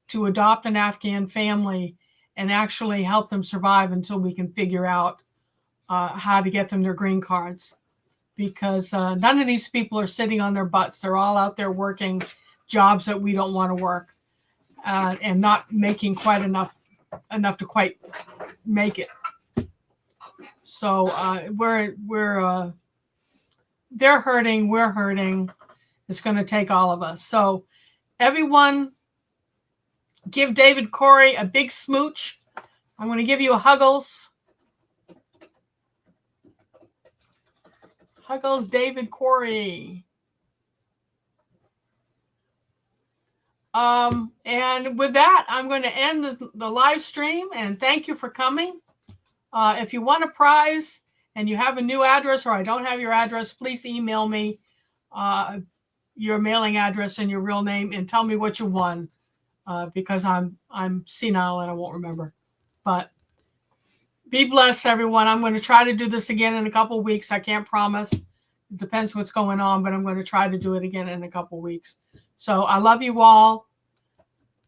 to adopt an Afghan family and actually help them survive until we can figure out how to get them their green cards. Because none of these people are sitting on their butts. They're all out there working jobs that we don't want to work and not making quite enough to quite make it. So they're hurting, we're hurting. It's going to take all of us. So everyone, give David Corey a big smooch. I'm going to give you a Huggles. Huggles, David Corey. And with that, I'm going to end the live stream. And thank you for coming. If you want a prize and you have a new address or I don't have your address, please email me your mailing address and your real name and tell me what you won. Because I'm senile and I won't remember. But be blessed, everyone. I'm going to try to do this again in a couple of weeks. I can't promise. It depends what's going on, but I'm going to try to do it again in a couple of weeks. So I love you all.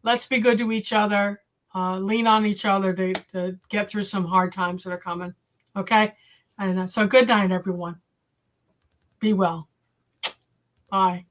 Let's be good to each other. Lean on each other to get through some hard times that are coming. Okay? And so good night, everyone. Be well. Bye.